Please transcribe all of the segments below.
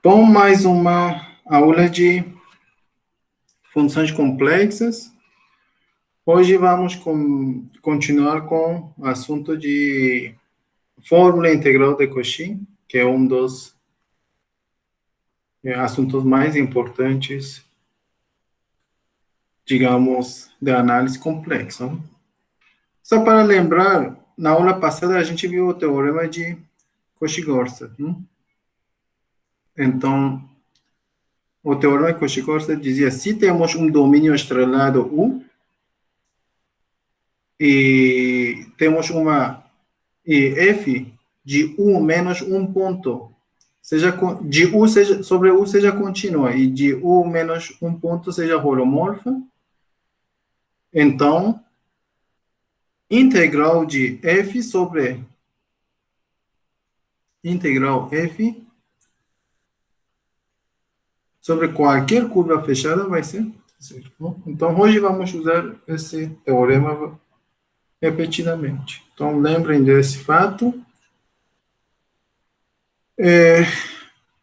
Bom, mais uma aula de funções complexas. Hoje vamos continuar com o assunto de fórmula integral de Cauchy, que é um dos assuntos mais importantes, digamos, de análise complexa. Só para lembrar, na aula passada a gente viu o teorema de Cauchy-Gorset. Então, o teorema de Cauchy-Gorset dizia: se temos um domínio estrelado U, e temos f de U menos um ponto, de U sobre U seja contínua, e de U menos um ponto seja holomorfa, então, integral de f sobre qualquer curva fechada vai ser zero. Então, hoje vamos usar esse teorema repetidamente. Então, lembrem desse fato.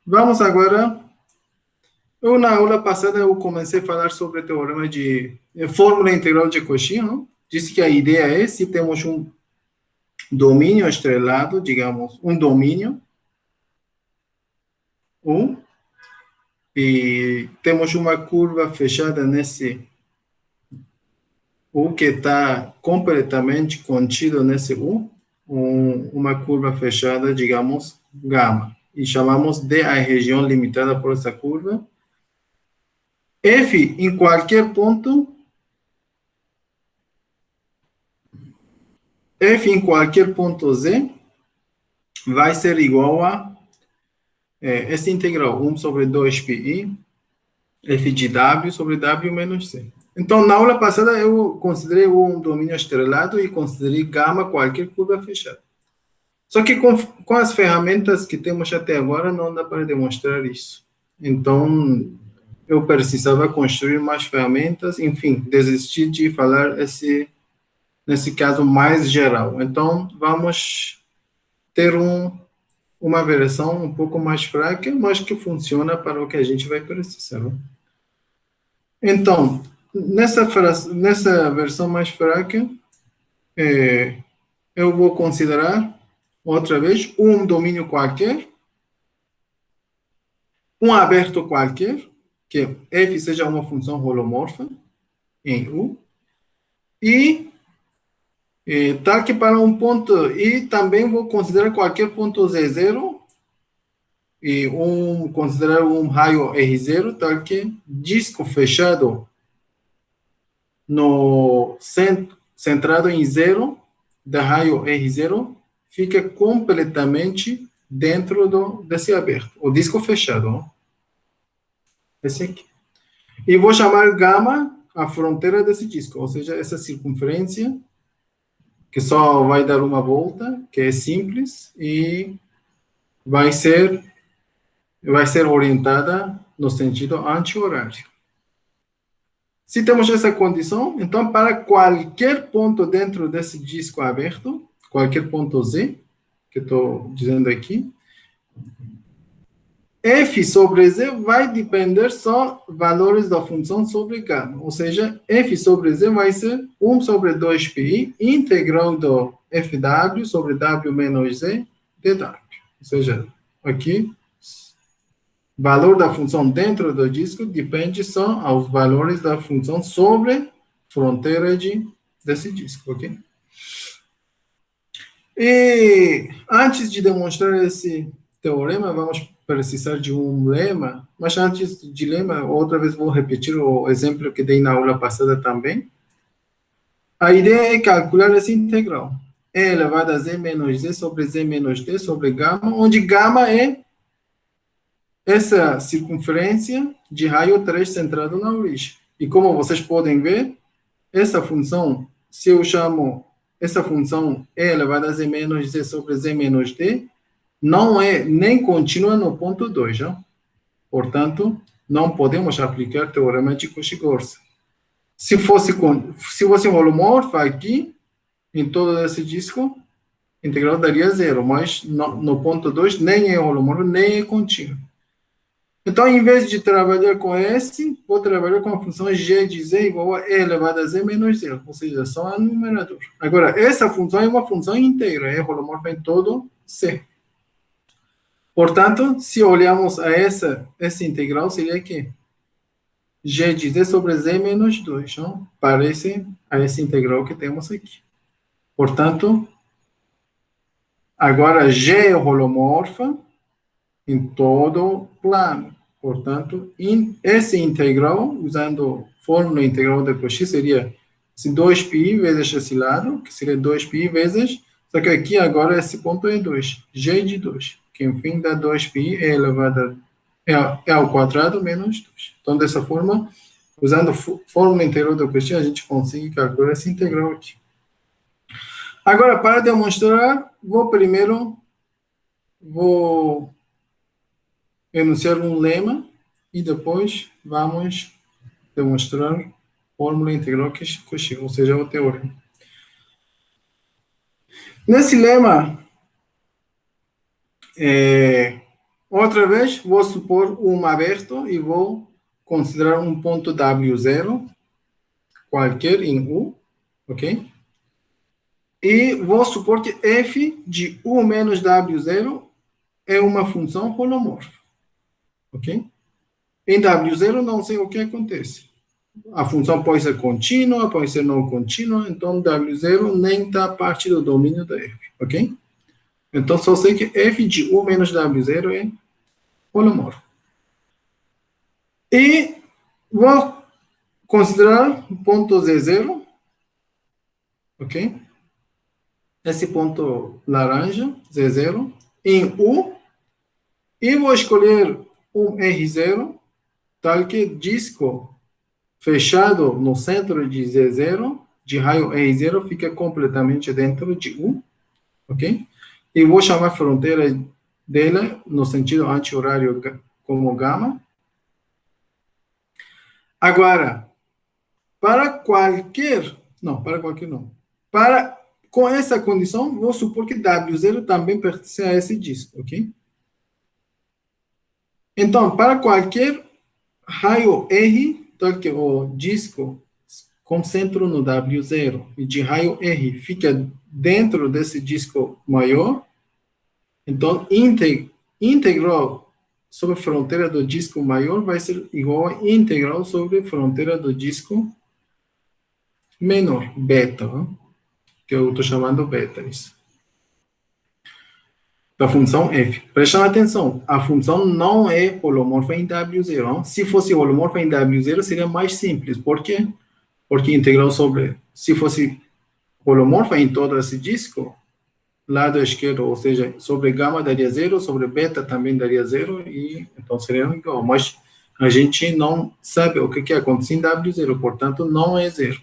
Vamos agora... na aula passada eu comecei a falar sobre o teorema de fórmula integral de Cauchy. Disse que a ideia é, se temos um domínio estrelado, digamos, um domínio U, e temos uma curva fechada nesse U que está completamente contido nesse U, uma curva fechada, digamos, gama, e chamamos de a região limitada por essa curva. F em qualquer ponto, f em qualquer ponto z vai ser igual a essa integral, 1 sobre 2πi, f de w sobre w menos c. Então, na aula passada, eu considerei um domínio estrelado e considerei gama qualquer curva fechada. Só que com as ferramentas que temos até agora, não dá para demonstrar isso. Então, eu precisava construir mais ferramentas, enfim, desisti de falar nesse caso mais geral. Então, vamos ter uma versão um pouco mais fraca, mas que funciona para o que a gente vai precisar. Então, nessa versão mais fraca, eu vou considerar, outra vez, um domínio qualquer, um aberto qualquer, que f seja uma função holomorfa em U, e tal que para um ponto, e também vou considerar qualquer ponto Z0, e considerar um raio R0, tal que disco fechado no centrado em zero, da raio R0, fica completamente dentro desse aberto, o disco fechado. Esse aqui. E vou chamar gama a fronteira desse disco, ou seja, essa circunferência, que só vai dar uma volta, que é simples, e vai ser orientada no sentido anti-horário. Se temos essa condição, então, para qualquer ponto dentro desse disco aberto, qualquer ponto Z, que estou dizendo aqui, f sobre z vai depender só valores da função sobre gama, ou seja, f sobre z vai ser 1 sobre 2πi integral do fw sobre w menos z dw. Ou seja, aqui, valor da função dentro do disco depende só aos valores da função sobre fronteira desse disco, ok? E antes de demonstrar esse teorema, vamos precisar de um lema, mas antes de lema, outra vez vou repetir o exemplo que dei na aula passada também. A ideia é calcular essa integral, e elevado a z menos z sobre z menos d sobre gama, onde gama é essa circunferência de raio 3 centrado na origem. E como vocês podem ver, essa função, se eu chamo essa função e elevado a z menos z sobre z menos d, não é nem contínua no ponto 2, não? Portanto, não podemos aplicar o teorema de Cauchy-Gorset. Se fosse holomorfa aqui, em todo esse disco, a integral daria zero, mas no ponto 2 nem é holomorfa, nem é contínua. Então, em vez de trabalhar com S, vou trabalhar com a função g de z igual a e elevado a z menos zero, ou seja, só a numerador. Agora, essa função é uma função inteira, é holomorfa em todo C. Portanto, se olharmos a essa integral, seria que g de z sobre z menos 2, não? Parece a essa integral que temos aqui. Portanto, agora g é holomorfa em todo plano. Portanto, esse integral, usando fórmula integral de Cauchy, seria esse 2π vezes esse lado, que seria 2π vezes, só que aqui agora esse ponto é 2, g de 2, que enfim dá 2π é elevado é ao quadrado menos 2. Então, dessa forma, usando fórmula integral de Cauchy, a gente consegue calcular esse integral aqui. Agora, para demonstrar, vou enunciar um lema e depois vamos demonstrar fórmula integral Cauchy, ou seja, o teorema. Nesse lema, outra vez, vou supor um aberto e vou considerar um ponto W0, qualquer em U, ok? E vou supor que f de U menos W0 é uma função holomorfa, ok? Em W0 não sei o que acontece. A função pode ser contínua, pode ser não contínua, então W0 nem está parte do domínio da f, ok? Então só sei que f de U menos W0 é holomorfo. E vou considerar o ponto Z0, ok? Esse ponto laranja, Z0, em U, e vou escolher um R0, tal que disco fechado no centro de Z0, de raio R0, fica completamente dentro de U, ok? E vou chamar a fronteira dela no sentido anti-horário como gama. Agora, com essa condição, vou supor que W0 também pertence a esse disco, ok? Então, para qualquer raio R, tal que o disco com centro no W0 e de raio R fica dentro desse disco maior, então integral sobre a fronteira do disco maior vai ser igual a integral sobre a fronteira do disco menor, beta, que eu estou chamando beta isso. Da função f. Prestem atenção, a função não é holomorfa em W0. Não? Se fosse holomorfa em W0, seria mais simples. Por quê? Porque integral sobre... Se fosse holomorfa em todo esse disco, lado esquerdo, ou seja, sobre gama daria 0, sobre beta também daria 0, e então seria igual. Mas a gente não sabe o que acontece em W0, portanto, não é 0.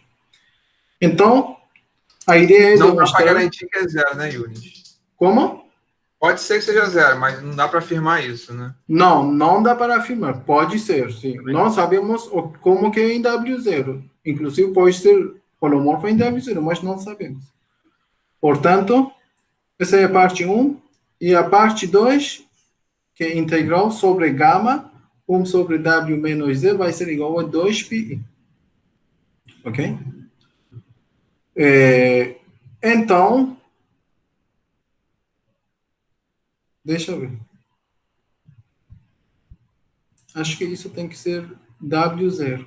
Então, a ideia é não demonstrar... dá para garantir que é 0, né, Yuri? Como? Pode ser que seja 0, mas não dá para afirmar isso, né? Não dá para afirmar. Pode ser, sim. Não sabemos como que é em W0. Inclusive, pode ser holomorfo em W0, mas não sabemos. Portanto, essa é a parte 1. E a parte 2, que é integral sobre gama, 1 sobre W menos Z, vai ser igual a 2πi. Ok? Então, deixa eu ver. Acho que isso tem que ser W0.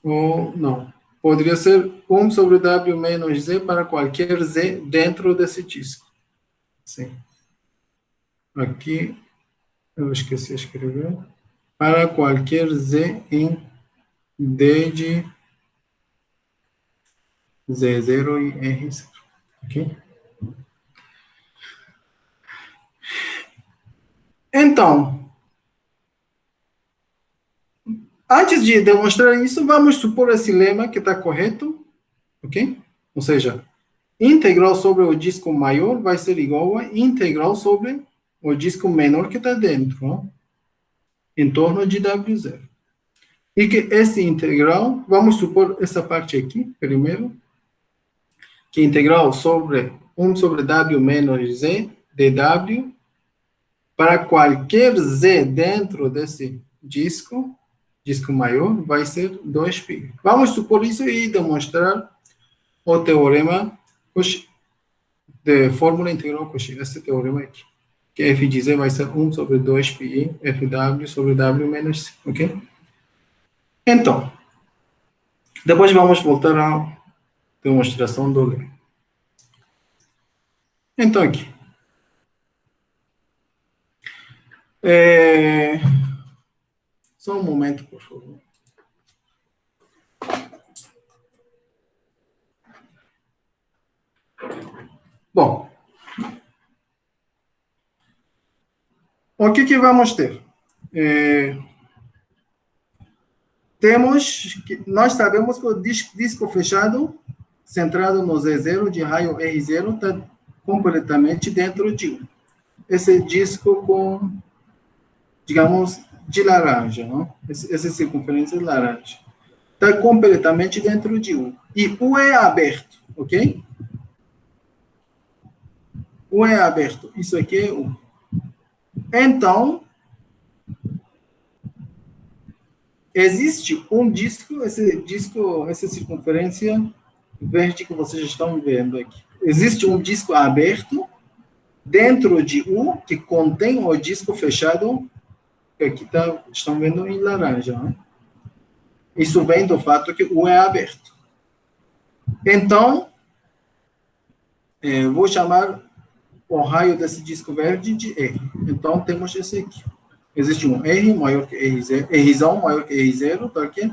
Ou não. Poderia ser 1 sobre W menos Z para qualquer Z dentro desse disco. Sim. Aqui, eu esqueci de escrever. Para qualquer Z em D de Z0 e R0. Ok? Então, antes de demonstrar isso, vamos supor esse lema que está correto. Ok? Ou seja, integral sobre o disco maior vai ser igual a integral sobre o disco menor que está dentro, não? Em torno de W0. E que esse integral, vamos supor essa parte aqui, primeiro, que integral sobre 1 sobre W menos Z dW para qualquer Z dentro desse disco maior, vai ser 2π. Vamos supor isso e demonstrar o teorema Cauchy, de fórmula integral Cauchy, esse teorema aqui, que f de z vai ser 1 sobre 2π fw sobre w menos c, ok? Então, depois vamos voltar à demonstração do lema. Então, aqui. Só um momento, por favor. Bom, o que vamos ter? Nós sabemos que o disco fechado, centrado no Z0 de raio R0, está completamente dentro de um. Esse disco com, digamos, de laranja, não? Essa circunferência laranja. Está completamente dentro de um. E U é aberto, ok? U é aberto. Isso aqui é U. Então, existe um disco, essa circunferência verde que vocês estão vendo aqui. Existe um disco aberto dentro de U que contém o disco fechado, que aqui estão vendo em laranja. Né? Isso vem do fato que U é aberto. Então, vou chamar o raio desse disco verde de R. Então, temos esse aqui. Existe um R maior que R0, Rzão maior que R0, tá aqui.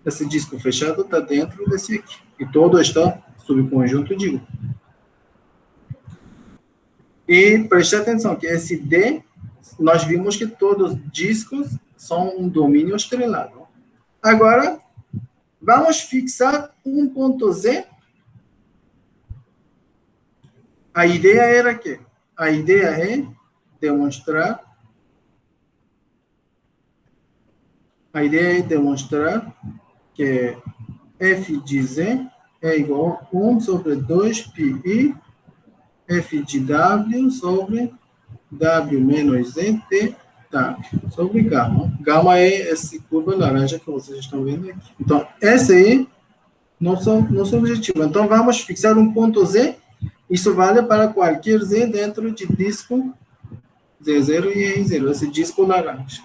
Esse disco fechado está dentro desse aqui. E todo está sob conjunto de U. E preste atenção que esse D, nós vimos que todos os discos são um domínio estrelado. Agora, vamos fixar um ponto Z. A ideia era que? A ideia é demonstrar que f de z é igual a 1 sobre 2πi f de w sobre w menos z de w sobre gama. Gama é essa curva laranja que vocês estão vendo aqui. Então, esse é nosso objetivo. Então, vamos fixar um ponto z. Isso vale para qualquer z dentro de disco Z0 e R0. Esse disco laranja.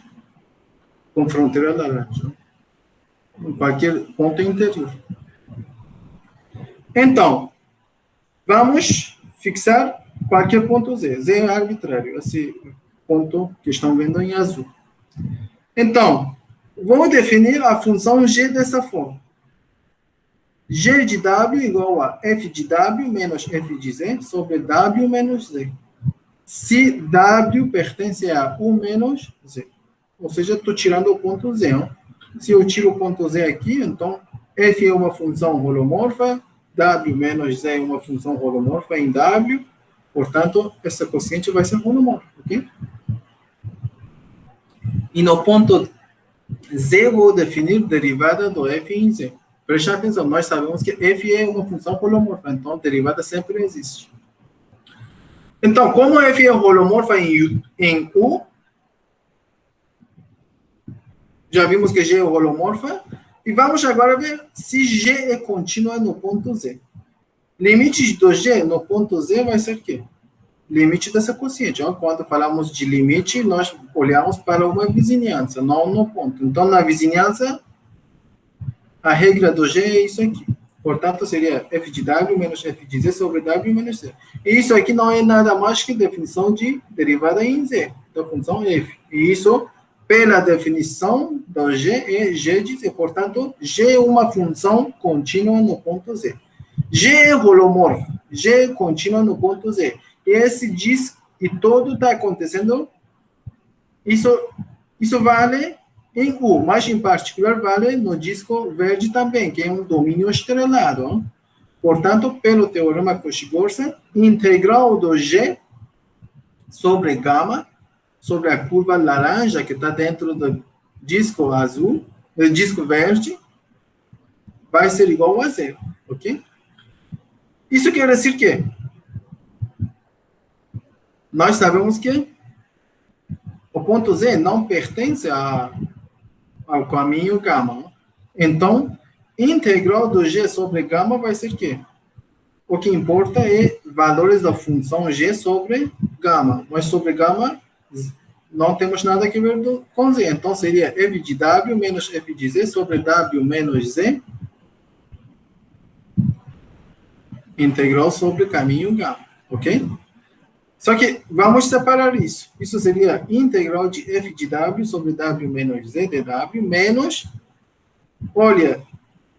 Com fronteira laranja, em qualquer ponto interior. Então, vamos fixar qualquer ponto Z. Z é arbitrário, esse ponto que estão vendo em azul. Então, vou definir a função G dessa forma. G de W igual a F de W menos F de Z sobre W menos Z. Se W pertence a U menos Z. Ou seja, estou tirando o ponto Z. Não? Se eu tiro o ponto Z aqui, então F é uma função holomorfa, W menos Z é uma função holomorfa em W, portanto, essa quociente vai ser holomorfa, ok? E no ponto Z, vou definir derivada do F em Z. Preste atenção, nós sabemos que F é uma função holomorfa, então derivada sempre existe. Então, como F é holomorfa em U, já vimos que G é holomorfa, e vamos agora ver se G é contínua no ponto Z. Limite do G no ponto Z vai ser o quê? Limite dessa quociente. Quando falamos de limite, nós olhamos para uma vizinhança, não no ponto. Então, na vizinhança, a regra do G é isso aqui. Portanto, seria f de w menos f de z sobre w menos z. E isso aqui não é nada mais que definição de derivada em z, da função f. E isso, pela definição do G, é G de z. Portanto, G é uma função contínua no ponto Z. G é holomorfo. G é contínua no ponto Z. E esse diz, e tudo está acontecendo, isso vale em U, mas em particular vale no disco verde também, que é um domínio estrelado. Hein? Portanto, pelo teorema Cauchy-Gorsan, integral do G sobre gama, sobre a curva laranja que está dentro do disco azul, do disco verde, vai ser igual a zero, ok? Isso quer dizer que nós sabemos que o ponto Z não pertence ao caminho gama. Então, integral do G sobre gama vai ser o quê? O que importa é valores da função G sobre gama. Mas sobre gama, não temos nada a ver com Z. Então, seria f de W menos f de Z sobre W menos Z, integral sobre caminho gama. Ok? Só que vamos separar isso. Isso seria integral de f de W sobre W menos Z dW menos, olha,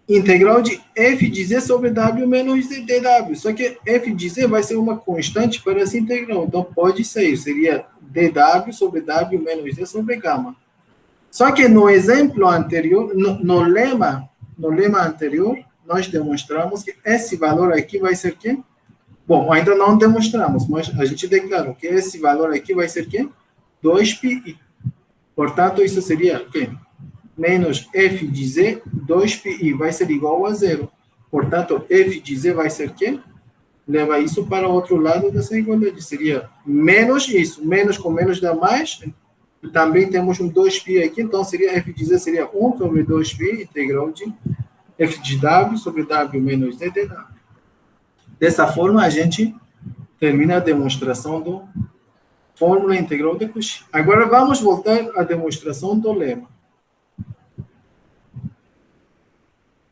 integral de f de Z sobre W menos Z dW. Só que f de Z vai ser uma constante para essa integral. Então, pode sair. Seria dW sobre W menos Z sobre gama. Só que no exemplo anterior, no lema anterior, nós demonstramos que esse valor aqui vai ser quê? Bom, ainda não demonstramos, mas a gente declarou que esse valor aqui vai ser quê? 2πi. Portanto, isso seria o quê? Menos f de z, 2πi, vai ser igual a zero. Portanto, f de z vai ser quê? Leva isso para o outro lado dessa igualdade. Seria menos isso. Menos com menos dá mais. Também temos um 2π aqui, então seria f de z seria 1 sobre 2π, integral de f de w sobre w menos z dw. Dessa forma, a gente termina a demonstração do fórmula integral de Cauchy. Agora, vamos voltar à demonstração do lema.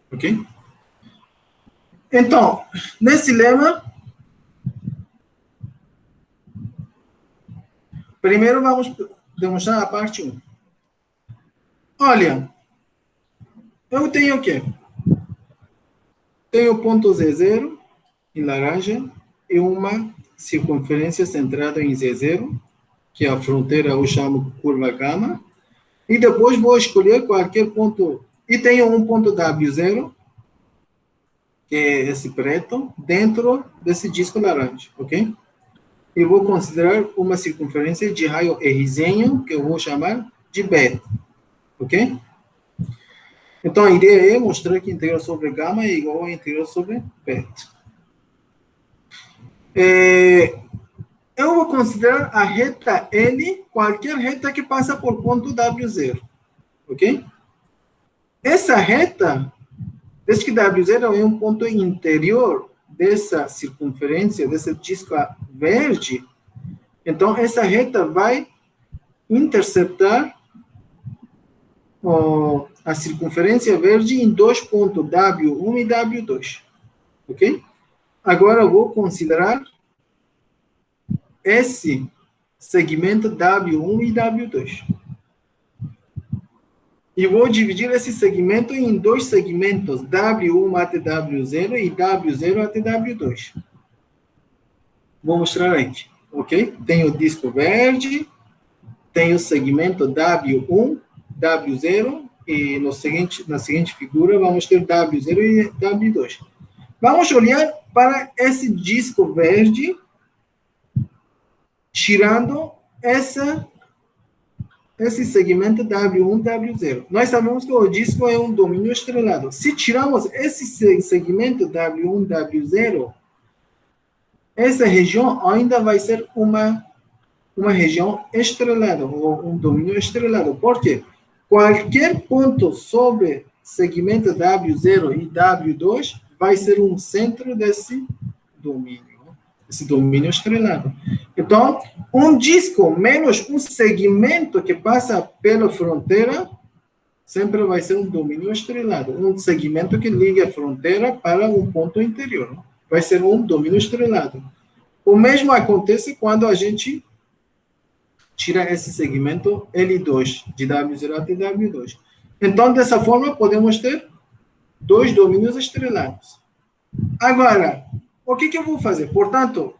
Ok? Então, nesse lema, primeiro vamos demonstrar a parte 1. Olha, eu tenho o quê? Tenho o ponto Z0, em laranja, e uma circunferência centrada em Z0, que é a fronteira eu chamo curva gama, e depois vou escolher qualquer ponto, e tenho um ponto W0, que é esse preto, dentro desse disco laranja, ok? E vou considerar uma circunferência de raio Rzinho, que eu vou chamar de beta, ok? Então, a ideia é mostrar que integral sobre gama é igual a integral sobre beta. Eu vou considerar a reta L, qualquer reta que passa por ponto W0, ok? Essa reta, desde que W0 é um ponto interior dessa circunferência, desse disco verde, então essa reta vai interceptar a circunferência verde em dois pontos, W1 e W2, ok? Agora eu vou considerar esse segmento W1 e W2. E vou dividir esse segmento em dois segmentos, W1 até W0 e W0 até W2. Vou mostrar aqui, ok? Tem o disco verde, tem o segmento W1, W0, e na seguinte figura vamos ter W0 e W2. Vamos olhar para esse disco verde, tirando esse segmento W1, W0. Nós sabemos que o disco é um domínio estrelado. Se tirarmos esse segmento W1, W0, essa região ainda vai ser uma região estrelada, ou um domínio estrelado. Por quê? Qualquer ponto sobre segmento W0 e W2 vai ser um centro desse domínio estrelado. Então, um disco menos um segmento que passa pela fronteira sempre vai ser um domínio estrelado. Um segmento que liga a fronteira para um ponto interior vai ser um domínio estrelado. O mesmo acontece quando a gente tira esse segmento L2, de W0 até W2. Então, dessa forma, podemos ter dois domínios estrelados. Agora, o que eu vou fazer? Portanto,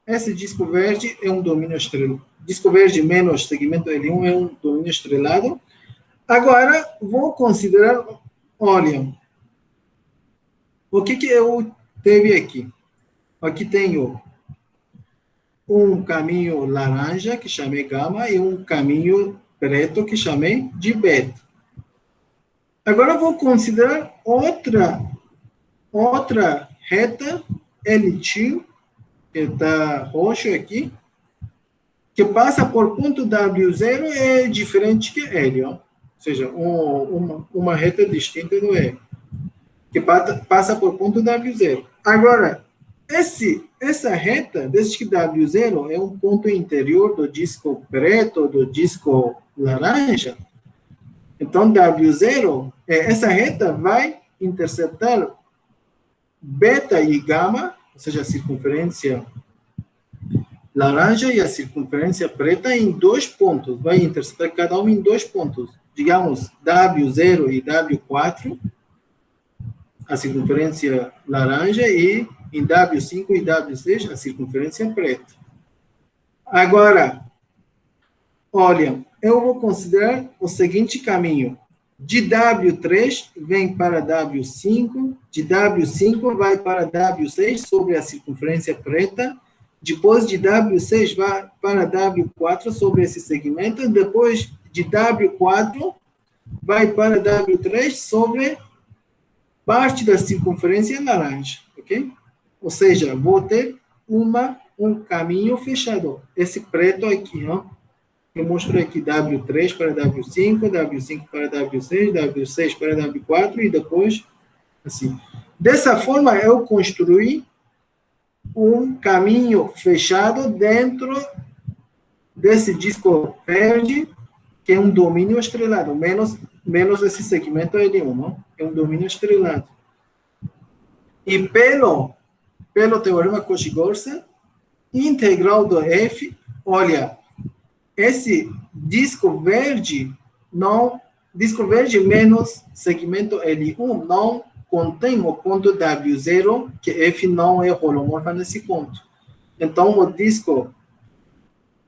esse disco verde é um domínio estrelado. Disco verde menos segmento L1 é um domínio estrelado. Agora, vou considerar, olha, o que eu teve aqui? Aqui tenho um caminho laranja, que chamei gama, e um caminho preto, que chamei de beta. Agora, vou considerar outra reta L2, que está roxo aqui, que passa por ponto W0 é diferente que L, ó. Ou seja, uma reta distinta do L, que passa por ponto W0. Agora, essa reta, desde que W0 é um ponto interior do disco preto, do disco laranja, então W0, essa reta vai interceptar beta e gama, ou seja, a circunferência laranja e a circunferência preta em 2 pontos. Vai interceptar cada um em 2 pontos. Digamos, W0 e W4, a circunferência laranja, e em W5 e W6, a circunferência preta. Agora, olha, eu vou considerar o seguinte caminho. De W3 vem para W5, de W5 vai para W6 sobre a circunferência preta, depois de W6 vai para W4 sobre esse segmento, depois de W4 vai para W3 sobre parte da circunferência laranja, ok? Ou seja, vou ter um caminho fechado. Esse preto aqui, ó. Eu mostro aqui W3 para W5, W5 para W6, W6 para W4 e depois assim. Dessa forma, eu construí um caminho fechado dentro desse disco verde, que é um domínio estrelado, menos esse segmento L1, não? É um domínio estrelado. E pelo teorema Cauchy-Gorsa, integral do F, olha, esse disco verde menos segmento L1 não contém o ponto W0, que F não é holomorfa nesse ponto. Então, o disco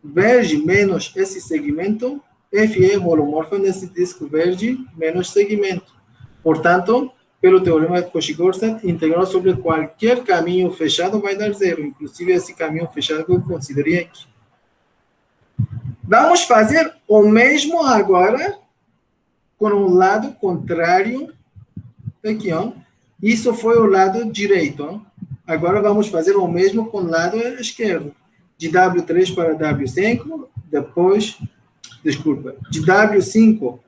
verde menos esse segmento, F é holomorfa nesse disco verde menos segmento. Portanto, pelo teorema de Cauchy-Gorsa, integral sobre qualquer caminho fechado vai dar zero, inclusive esse caminho fechado que eu considerei aqui. Vamos fazer o mesmo agora com o lado contrário aqui, ó. Isso foi o lado direito, ó. Agora vamos fazer o mesmo com o lado esquerdo. De W3 para W5, depois, desculpa, de W5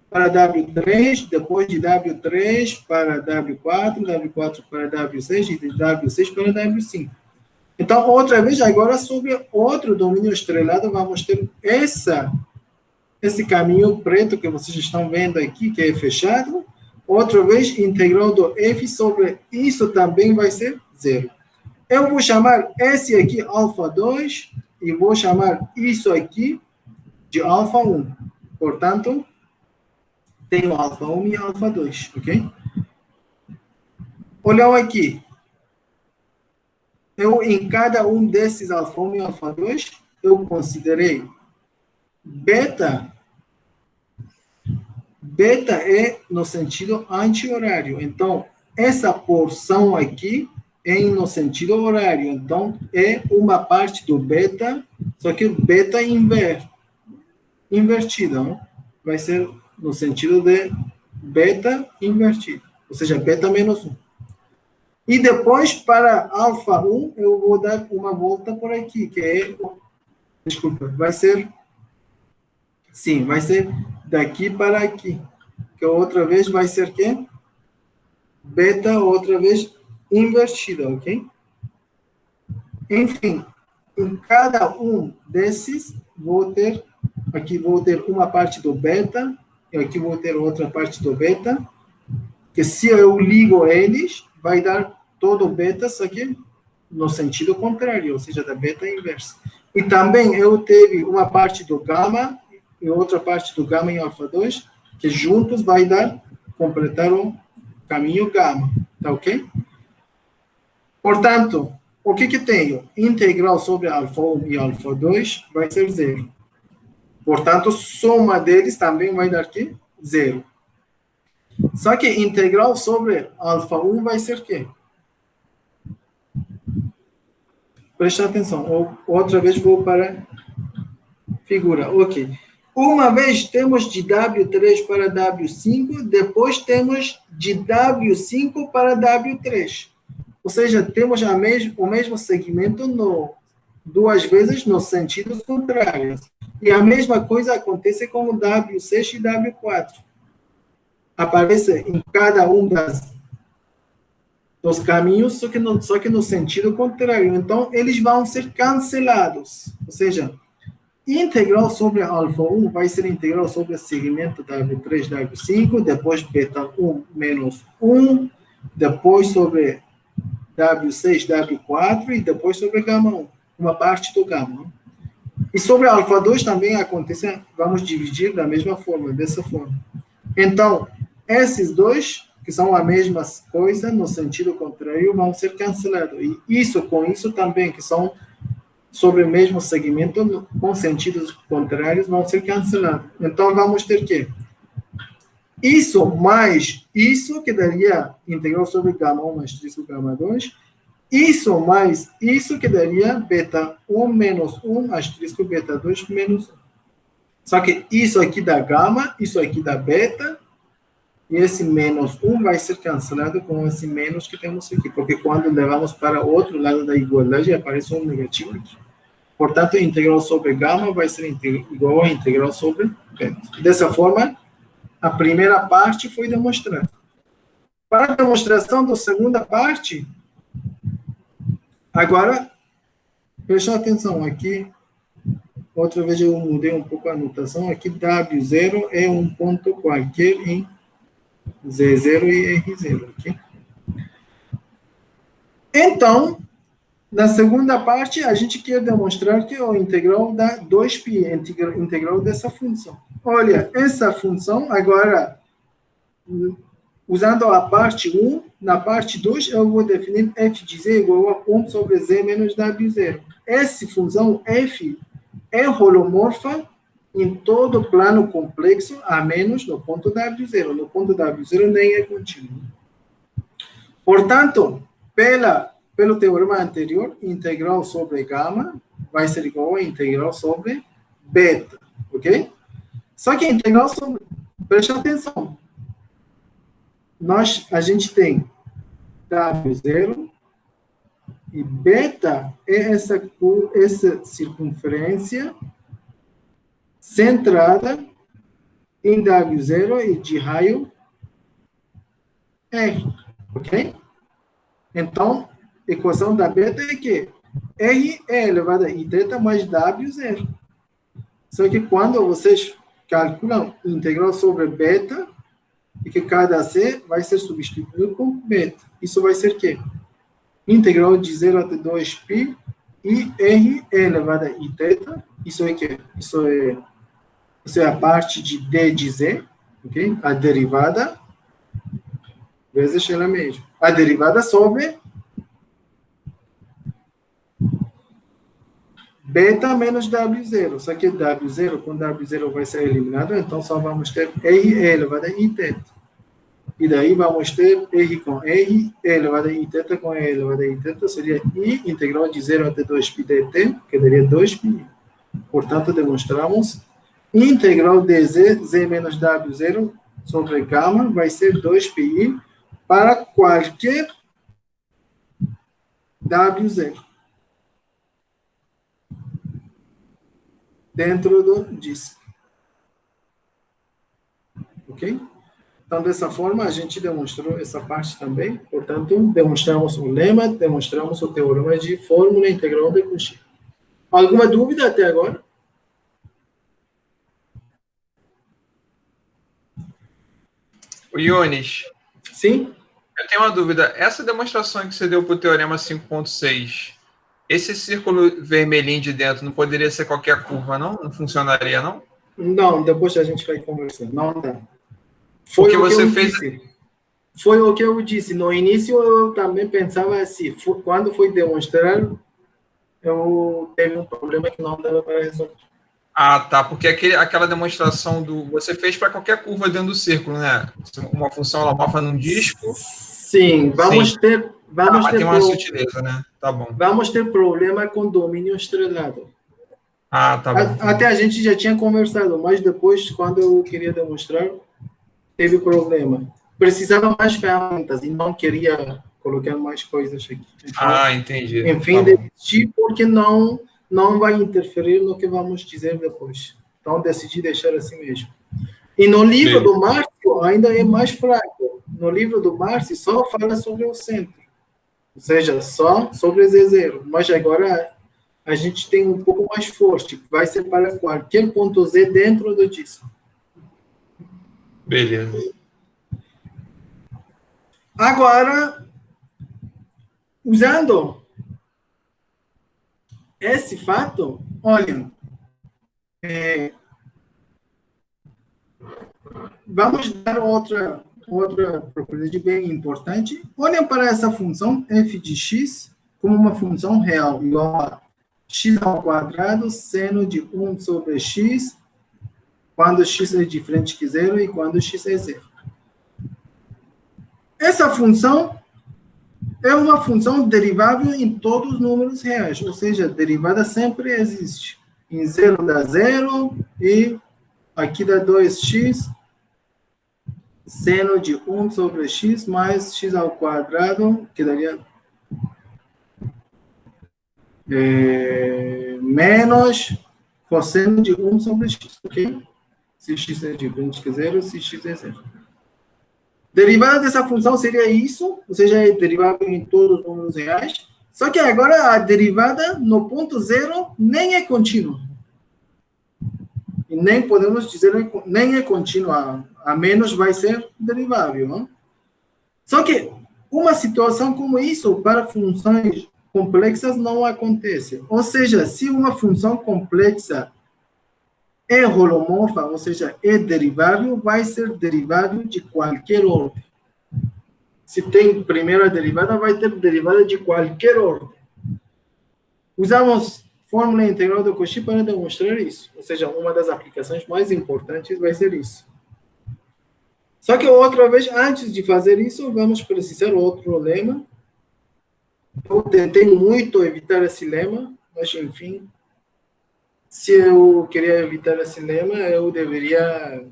para W3, depois de W3 para W4, W4 para W6 e de W6 para W5. Então, outra vez, agora sobre outro domínio estrelado, vamos ter esse caminho preto que vocês estão vendo aqui, que é fechado. Outra vez, integral do F sobre isso também vai ser zero. Eu vou chamar esse aqui alfa 2 e vou chamar isso aqui de alfa 1. Portanto, tenho alfa 1 e alfa 2, ok? Olham aqui. Eu, em cada um desses alfa 1 e alfa 2, eu considerei beta. Beta é no sentido anti-horário. Então, essa porção aqui é no sentido horário. Então, é uma parte do beta, só que beta invertida. Não? Vai ser no sentido de beta invertido. Ou seja, beta menos 1. E depois, para alfa 1, eu vou dar uma volta por aqui, que é... Desculpa, vai ser... Sim, vai ser daqui para aqui. Que outra vez vai ser o quê? Beta, outra vez invertida, ok? Enfim, em cada um desses, aqui vou ter uma parte do beta, e aqui vou ter outra parte do beta, que se eu ligo eles, vai dar todo o beta, só que no sentido contrário, ou seja, da beta inversa. E também eu teve uma parte do gama e outra parte do gama em alfa 2, que juntos vai completar o caminho gama, tá ok? Portanto, o que tenho? Integral sobre alfa 1 e alfa 2 vai ser zero. Portanto, soma deles também vai dar quê? Zero. Só que integral sobre alfa 1 vai ser quê? Presta atenção. Outra vez vou para figura. Ok. Uma vez temos de W3 para W5, depois temos de W5 para W3. Ou seja, temos o mesmo segmento duas vezes nos sentidos contrários. E a mesma coisa acontece com o W6 e W4. Aparece em cada um dos caminhos, só que no sentido contrário. Então, eles vão ser cancelados. Ou seja, integral sobre alfa 1 vai ser integral sobre o segmento W3, W5, depois beta 1 menos 1, depois sobre W6, W4 e depois sobre gama 1, uma parte do gama. E sobre alfa 2 também acontece, vamos dividir da mesma forma, dessa forma. Então, esses dois, que são a mesma coisa, no sentido contrário, vão ser cancelados. E isso com isso também, que são sobre o mesmo segmento, com sentidos contrários, vão ser cancelados. Então, vamos ter que isso mais isso, que daria integral sobre gama 1 mais 3 gama 2, isso mais isso, que daria beta 1 menos 1 asterisco beta 2 menos 1. Só que isso aqui da gama, isso aqui da beta, e esse menos 1 vai ser cancelado com esse menos que temos aqui, porque quando levamos para o outro lado da igualdade, aparece um negativo aqui. Portanto, integral sobre gama vai ser igual a integral sobre beta. Dessa forma, a primeira parte foi demonstrada. Para a demonstração da segunda parte, agora, preste atenção aqui, outra vez eu mudei um pouco a anotação, aqui W0 é um ponto qualquer em Z0 e R0, ok? Então, na segunda parte, a gente quer demonstrar que é o integral da 2π, integral dessa função. Olha, essa função, agora, usando a parte 1, na parte 2, eu vou definir f de z igual a 1 sobre z menos w0. Essa função f é holomorfa em todo o plano complexo, a menos no ponto W0. No ponto W0 nem é contínuo. Portanto, pelo teorema anterior, integral sobre gama vai ser igual a integral sobre beta, ok? Só que a integral sobre... Preste atenção. A gente tem W0 e beta é essa circunferência centrada em W0 e de raio R, ok? Então, a equação da beta é que R é elevado a I θ mais W0. Só que quando vocês calculam integral sobre beta, e que cada C vai ser substituído com beta. Isso vai ser o quê? Integral de 0 até 2π e R é elevado a I θ. Isso é o quê? Isso é a parte de D de Z, ok? A derivada vezes ela mesma. A derivada sobre beta menos W0. Só que W0, com W0 vai ser eliminado, então só vamos ter R elevado a Iθ. E daí vamos ter R com R elevado a Iθ com R elevado a Iθ, seria I integral de 0 até 2π dt, que daria 2π. Portanto, demonstramos integral de Z menos W0 sobre gama vai ser 2πi para qualquer W0 dentro do disco. Ok? Então, dessa forma, a gente demonstrou essa parte também. Portanto, demonstramos o lema, demonstramos o teorema de fórmula integral de Cauchy. Alguma dúvida até agora? O Yunis. Sim? Eu tenho uma dúvida. Essa demonstração que você deu para o teorema 5.6, esse círculo vermelhinho de dentro não poderia ser qualquer curva, não? Não funcionaria, não? Não, depois a gente vai conversar. Não dá. Foi o que você fez. Foi o que eu disse. No início eu também pensava assim. Quando fui demonstrar, eu teve um problema que não dava para resolver. Ah, tá. Porque aquela demonstração você fez para qualquer curva dentro do círculo, né? Uma função holomorfa num disco. Sim, vamos ter. Vamos ter tem uma sutileza, né? Tá bom. Vamos ter problema com domínio estrelado. Ah, tá bom. Até a gente já tinha conversado, mas depois, quando eu queria demonstrar, teve problema. Precisava mais ferramentas e não queria colocar mais coisas aqui. Então, entendi. Enfim, desisti porque não não vai interferir no que vamos dizer depois. Então, decidi deixar assim mesmo. E no livro do Márcio, ainda é mais fraco. No livro do Márcio, só fala sobre o centro. Ou seja, só sobre Z0. Mas agora, a gente tem um pouco mais forte. Vai ser para qualquer ponto Z dentro disso. Beleza. Agora, usando esse fato, olha, vamos dar outra propriedade bem importante. Olhem para essa função f de x como uma função real, igual a x ao quadrado seno de 1 sobre x, quando x é diferente que zero e quando x é zero. Essa função é uma função derivável em todos os números reais, ou seja, a derivada sempre existe. Em zero dá zero, e aqui dá 2x, seno de 1 sobre x mais x ao quadrado, que daria menos cosseno de 1 sobre x, ok? Se x é diferente que zero, se x é zero. Derivada dessa função seria isso, ou seja, é derivável em todos os números reais, só que agora a derivada no ponto zero nem é contínua. E nem podemos dizer, nem é contínua, a menos vai ser derivável. Não? Só que uma situação como isso, para funções complexas, não acontece. Ou seja, se uma função complexa é holomorfa, ou seja, é derivável, vai ser derivável de qualquer ordem. Se tem primeira derivada, vai ter derivada de qualquer ordem. Usamos fórmula integral do Cauchy para demonstrar isso. Ou seja, uma das aplicações mais importantes vai ser isso. Só que outra vez, antes de fazer isso, vamos precisar outro lema. Eu tentei muito evitar esse lema, mas enfim, se eu queria evitar esse lema, eu deveria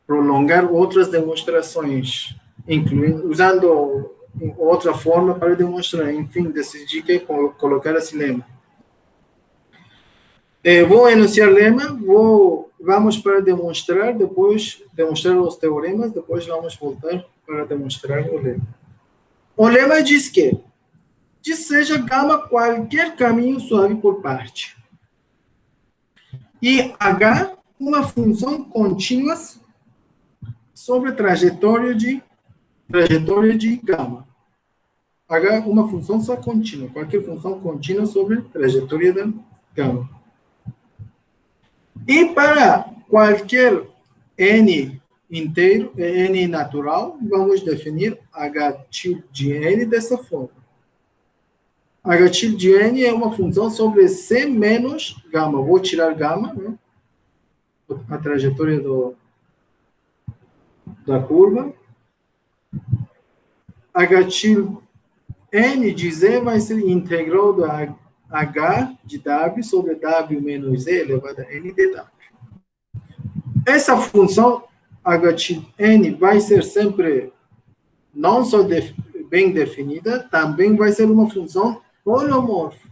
prolongar outras demonstrações, incluindo, usando outra forma para demonstrar. Enfim, decidi que colocar esse lema. Vou enunciar lema, vamos para demonstrar, depois demonstrar os teoremas, depois vamos voltar para demonstrar o lema. O lema diz que seja gama qualquer caminho suave por parte. E H, uma função contínua sobre trajetória de gama. H, uma função só contínua, qualquer função contínua sobre trajetória da gama. E para qualquer n inteiro, n natural, vamos definir H tilde de n dessa forma. H tilde de n é uma função sobre C menos gama. Vou tirar gama, né? A trajetória da curva. H tilde n de Z vai ser integral do H de W sobre W menos Z elevado a n de W. Essa função H tilde n vai ser sempre não só bem definida, também vai ser uma função holomorfa.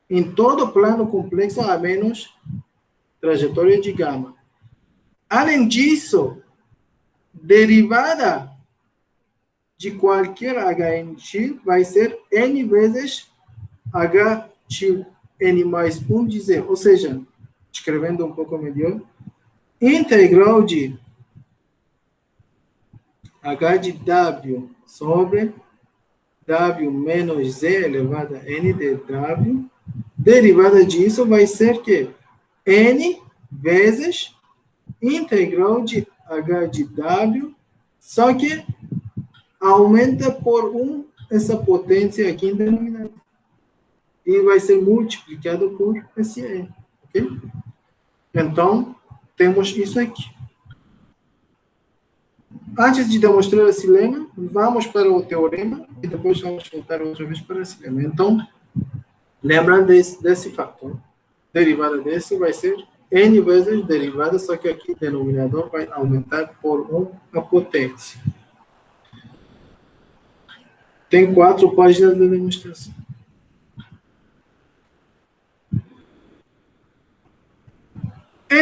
Em todo plano complexo, a menos trajetória de gama. Além disso, derivada de qualquer HNX vai ser n vezes H tilde n mais 1 de Z. Ou seja, escrevendo um pouco melhor, integral de H de W sobre W menos Z elevado a N de W, derivada disso vai ser que N vezes integral de H de W, só que aumenta por 1 essa potência aqui em denominador. E vai ser multiplicado por esse N. Ok? Então, temos isso aqui. Antes de demonstrar esse lema, vamos para o teorema e depois vamos voltar outra vez para esse lema. Então, lembrando desse fator. Derivada desse vai ser n vezes derivada, só que aqui o denominador vai aumentar por 1 a potência. Tem 4 páginas de demonstração.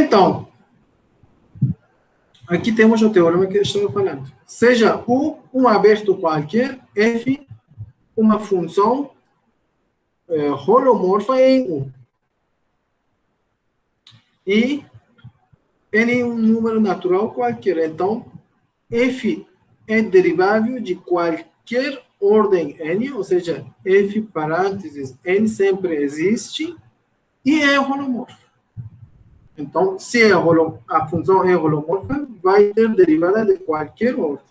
Então, aqui temos o teorema que eu estou falando. Seja U um aberto qualquer, F uma função holomorfa em U. E N um número natural qualquer. Então, F é derivável de qualquer ordem N, ou seja, F parênteses N sempre existe e é holomorfa. Então, se a função é holomorfa, vai ter derivada de qualquer ordem.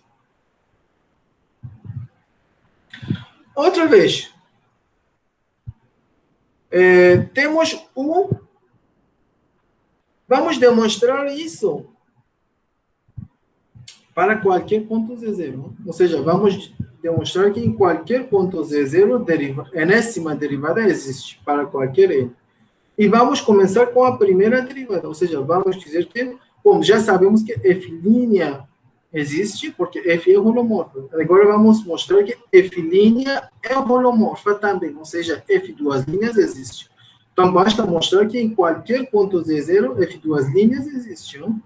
Outra vez, temos U. Vamos demonstrar isso para qualquer ponto Z0. Ou seja, vamos demonstrar que em qualquer ponto Z0, enésima derivada existe para qualquer N. E vamos começar com a primeira derivada, ou seja, vamos dizer que, bom, já sabemos que F' existe, porque F é holomorfa. Agora vamos mostrar que F' é holomorfa também, ou seja, F duas linhas existe. Então, basta mostrar que em qualquer ponto Z0, F duas linhas existe, não?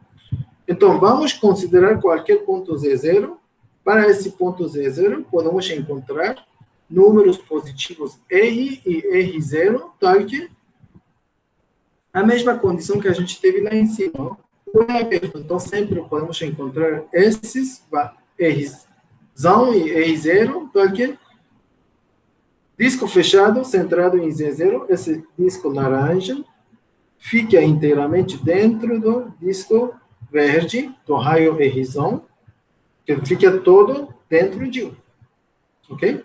Então, vamos considerar qualquer ponto Z0. Para esse ponto Z0, podemos encontrar números positivos R e R0, tal que a mesma condição que a gente teve lá em cima. É aberto, então, sempre podemos encontrar esses Rzão e R0, tal que disco fechado, centrado em Z0, esse disco laranja, fica inteiramente dentro do disco verde, do raio Rzão, que fica todo dentro de U. Ok?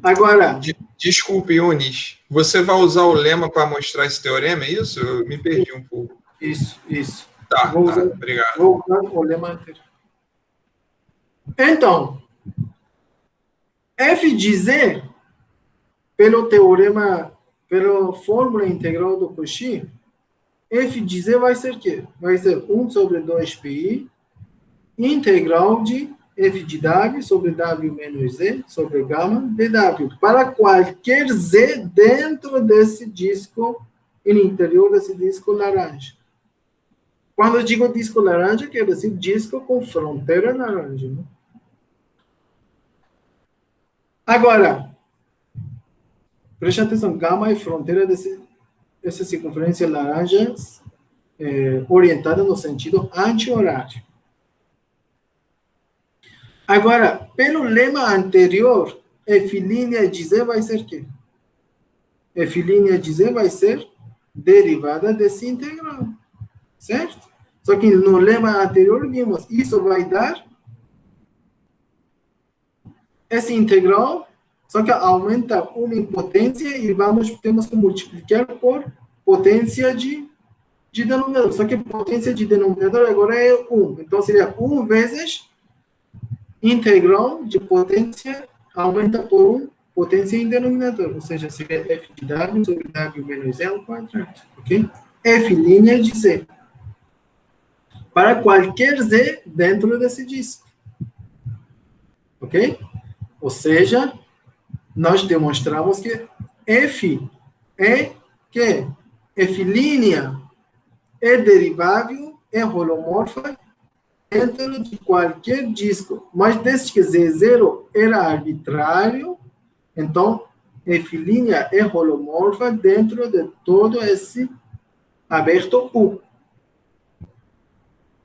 Agora... Desculpe, Yunis. Você vai usar o lema para mostrar esse teorema, é isso? Eu me perdi um pouco. Isso. Tá, obrigado. Vou usar o lema anterior. Então, F de Z, pelo teorema, pela fórmula integral do Cauchy, F de Z vai ser o quê? Vai ser 1 sobre 2πi, integral de F de W sobre W menos Z sobre gama dW, para qualquer Z dentro desse disco, no interior desse disco laranja. Quando eu digo disco laranja, quer dizer disco com fronteira laranja. Né? Agora, preste atenção, gama é fronteira dessa circunferência laranja orientada no sentido anti-horário. Agora, pelo lema anterior, F' de Z vai ser o quê? F' de Z vai ser derivada desse integral. Certo? Só que no lema anterior vimos, isso vai dar esse integral, só que aumenta uma em potência e temos que multiplicar por potência de denominador. Só que potência de denominador agora é 1. Então, seria 1 vezes integral de potência aumenta por 1 potência em denominador. Ou seja, seria F de W sobre W menos Z ao quadrado. Ok? F' de Z. Para qualquer Z dentro desse disco. Ok? Ou seja, nós demonstramos que F é que F' é derivável, é holomorfa dentro de qualquer disco. Mas desde que Z0 era arbitrário, então F' é holomorfa dentro de todo esse aberto U.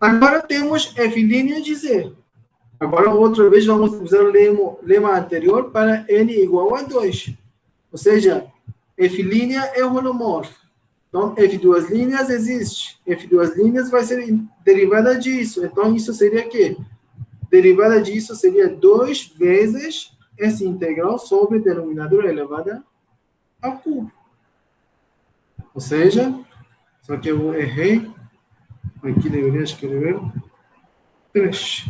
Agora temos F' de Z. Agora, outra vez, vamos usar o lema anterior para N igual a 2. Ou seja, F' é holomorfo. Então, F duas linhas existe. F duas linhas vai ser derivada disso. Então, isso seria o quê? Derivada disso seria 2 vezes esse integral sobre denominador elevada ao cubo. Ou seja, só que eu errei. Aqui deveria escrever 3.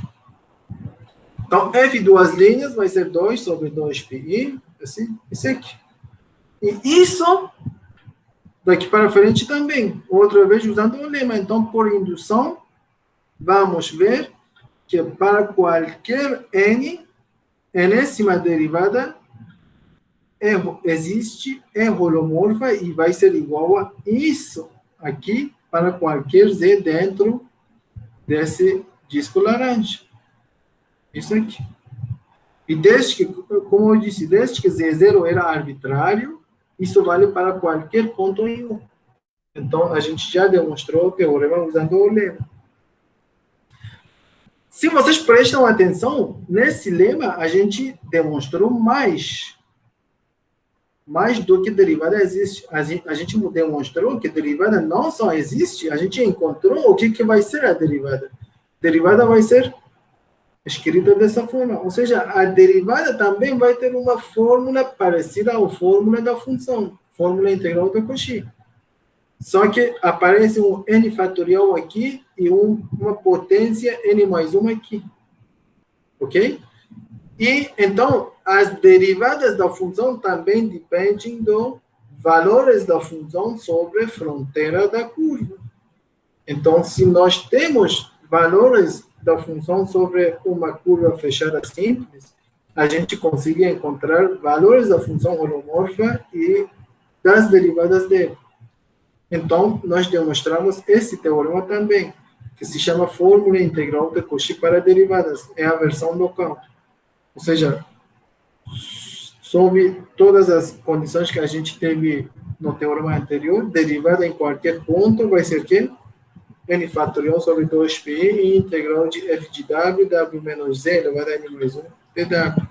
Então, F duas linhas vai ser 2 sobre 2πi, assim, esse aqui. E isso, daqui para frente também, outra vez usando o lema. Então, por indução, vamos ver que para qualquer n, enésima derivada existe, é holomorfa e vai ser igual a isso aqui, para qualquer Z dentro desse disco laranja. Isso aqui. E desde que, como eu disse, desde que Z0 era arbitrário, isso vale para qualquer ponto em U. Então, a gente já demonstrou o teorema usando o lema. Se vocês prestam atenção, nesse lema, a gente demonstrou mais do que derivada existe. A gente demonstrou que derivada não só existe, a gente encontrou o que vai ser a derivada. Derivada vai ser escrita dessa forma. Ou seja, a derivada também vai ter uma fórmula parecida à fórmula da função, fórmula integral de Cauchy. Só que aparece um n fatorial aqui e uma potência n mais 1 aqui. Ok? E, então, as derivadas da função também dependem dos valores da função sobre a fronteira da curva. Então, se nós temos valores da função sobre uma curva fechada simples, a gente consegue encontrar valores da função holomorfa e das derivadas dele. Então, nós demonstramos esse teorema também, que se chama fórmula integral de Cauchy para derivadas. É a versão local. Ou seja, sob todas as condições que a gente teve no teorema anterior, derivada em qualquer ponto vai ser que n fatorial sobre 2π e integral de f de w, w menos z elevado a n mais 1 dw.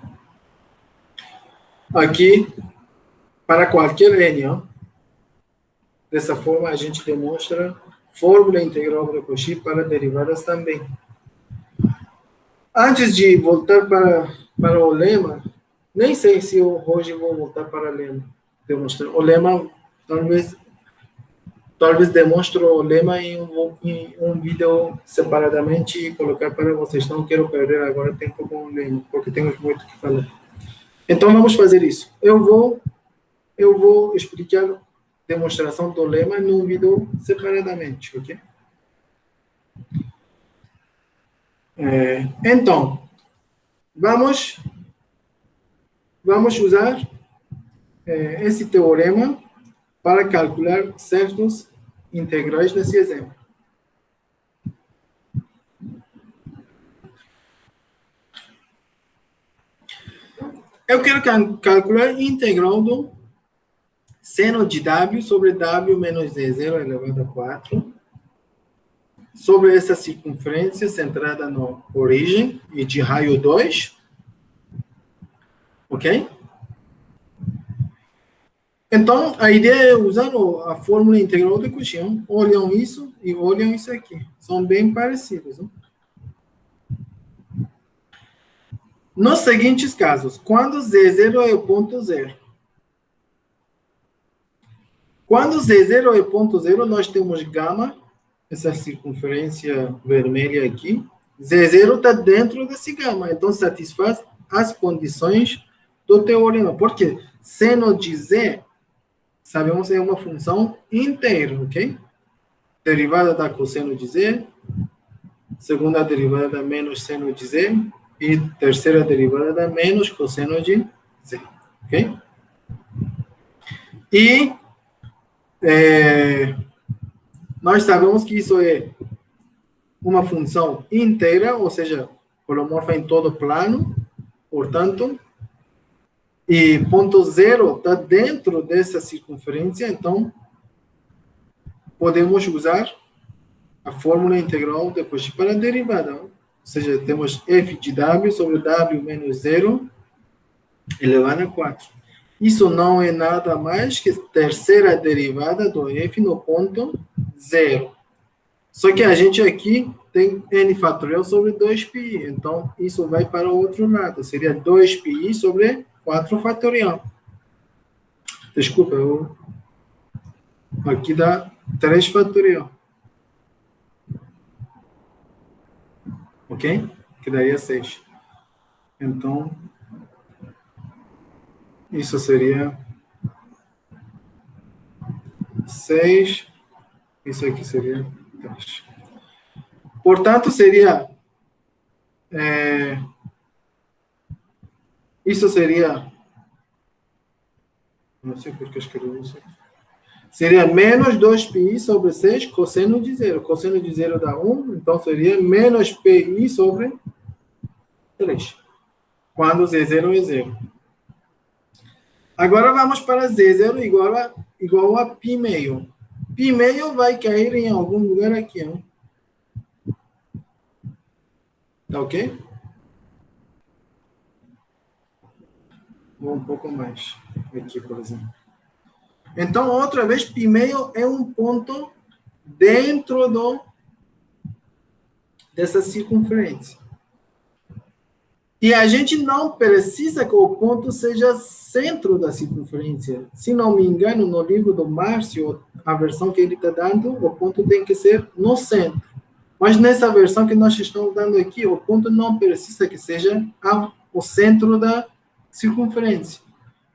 Aqui, para qualquer n, ó. Dessa forma, a gente demonstra fórmula integral de Cauchy para derivadas também. Antes de voltar para o lema, nem sei se hoje vou voltar para o lema. Demonstrar. O lema, talvez demonstre o lema em um vídeo separadamente e colocar para vocês. Não quero perder agora tempo com o lema, porque temos muito que falar. Então, vamos fazer isso. Eu vou explicar demonstração do lema num vídeo separadamente, ok? Então, vamos usar esse teorema para calcular certos integrais nesse exemplo. Eu quero calcular a integral do seno de w sobre w menos z0 elevado a 4 sobre essa circunferência centrada na origem e de raio 2. Ok? Então, a ideia é usar a fórmula integral de Cauchy. Olham isso e olham isso aqui. São bem parecidos. Não? Nos seguintes casos, quando Z0 é o ponto zero. Quando Z0 é ponto zero, nós temos gama, essa circunferência vermelha aqui. Z0 está dentro desse gama, então satisfaz as condições do teorema. Porque seno de Z, sabemos, é uma função inteira, ok? Derivada da cosseno de Z, segunda derivada da menos seno de Z, e terceira derivada da menos cosseno de Z, ok? E nós sabemos que isso é uma função inteira, ou seja, holomorfa em todo plano, portanto, e ponto zero está dentro dessa circunferência, então, podemos usar a fórmula integral de Cauchy para a derivada. Ou seja, temos f de w sobre w menos 0 elevado a 4. Isso não é nada mais que terceira derivada do f no ponto 0. Só que a gente aqui tem n fatorial sobre 2πi. Então, isso vai para o outro lado. Seria 2πi sobre 4 fatorial. Desculpa, aqui dá 3 fatorial. Ok? Que daria 6. Então, isso seria 6. Isso aqui seria 10. Portanto, seria... isso seria... Não sei por que escrevi isso aqui. Seria menos 2pi sobre 6 cosseno de zero. Cosseno de zero dá 1, então seria menos pi sobre 3. Quando z0 é 0. Agora vamos para z0 igual a π meio. Π meio vai cair em algum lugar aqui. Ó. Tá ok? Vou um pouco mais. Aqui, por exemplo. Então, outra vez, π meio é um ponto dentro dessa circunferência. E a gente não precisa que o ponto seja centro da circunferência. Se não me engano, no livro do Márcio, a versão que ele está dando, o ponto tem que ser no centro. Mas nessa versão que nós estamos dando aqui, o ponto não precisa que seja o centro da circunferência.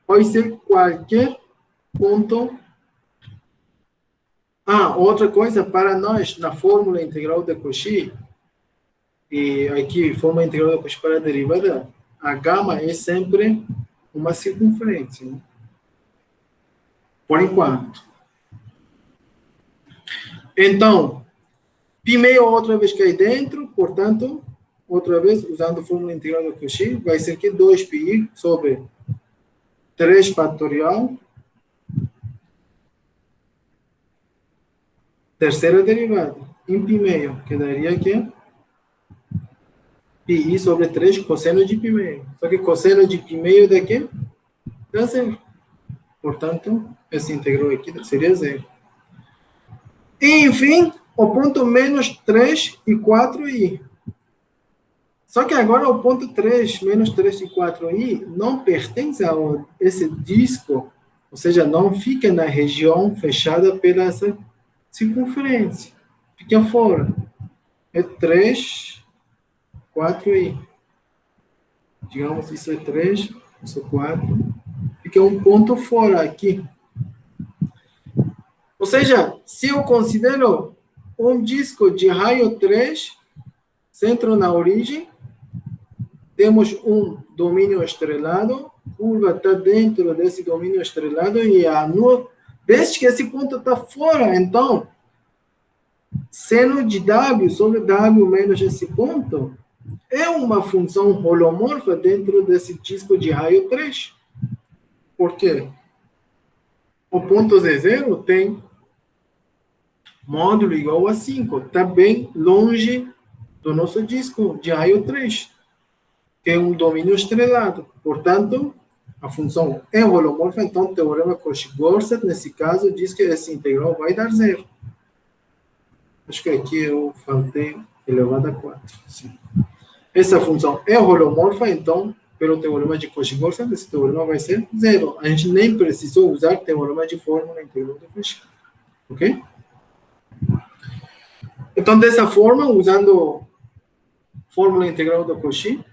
Pode ser qualquer ponto. Outra coisa, para nós, na fórmula integral de Cauchy, e aqui, fórmula integral de Cauchy para a derivada, a gama é sempre uma circunferência. Né? Por enquanto. Então, π meio outra vez cai dentro, portanto, outra vez, usando a fórmula integral de Cauchy, vai ser que 2π sobre 3 fatorial, terceira derivada, em π meio, que daria aqui πi sobre 3 cosseno de π meio. Só que cosseno de π meio daqui dá 0. Portanto, esse integral aqui seria 0. E, enfim, o ponto menos 3 e 4i. Só que agora o ponto 3, menos 3 e 4i, não pertence a esse disco, ou seja, não fica na região fechada pela essa circunferência. Fica fora. É 3, 4i. Digamos, isso é 3, isso é 4. Fica um ponto fora aqui. Ou seja, se eu considero um disco de raio 3, centro na origem, temos um domínio estrelado, curva está dentro desse domínio estrelado e desde que esse ponto está fora, então, seno de W sobre W menos esse ponto é uma função holomorfa dentro desse disco de raio 3. Por quê? O ponto Z0 tem módulo igual a 5. Está bem longe do nosso disco de raio 3. Tem um domínio estrelado. Portanto, a função é holomorfa, então o teorema Cauchy-Gorset, nesse caso, diz que esse integral vai dar 0. Acho que aqui eu faltei elevado a 4. Sim. Essa função é holomorfa, então, pelo teorema de Cauchy-Gorset, esse teorema vai ser 0. A gente nem precisou usar teorema de fórmula integral de Cauchy. Ok? Então, dessa forma, usando fórmula integral de Cauchy,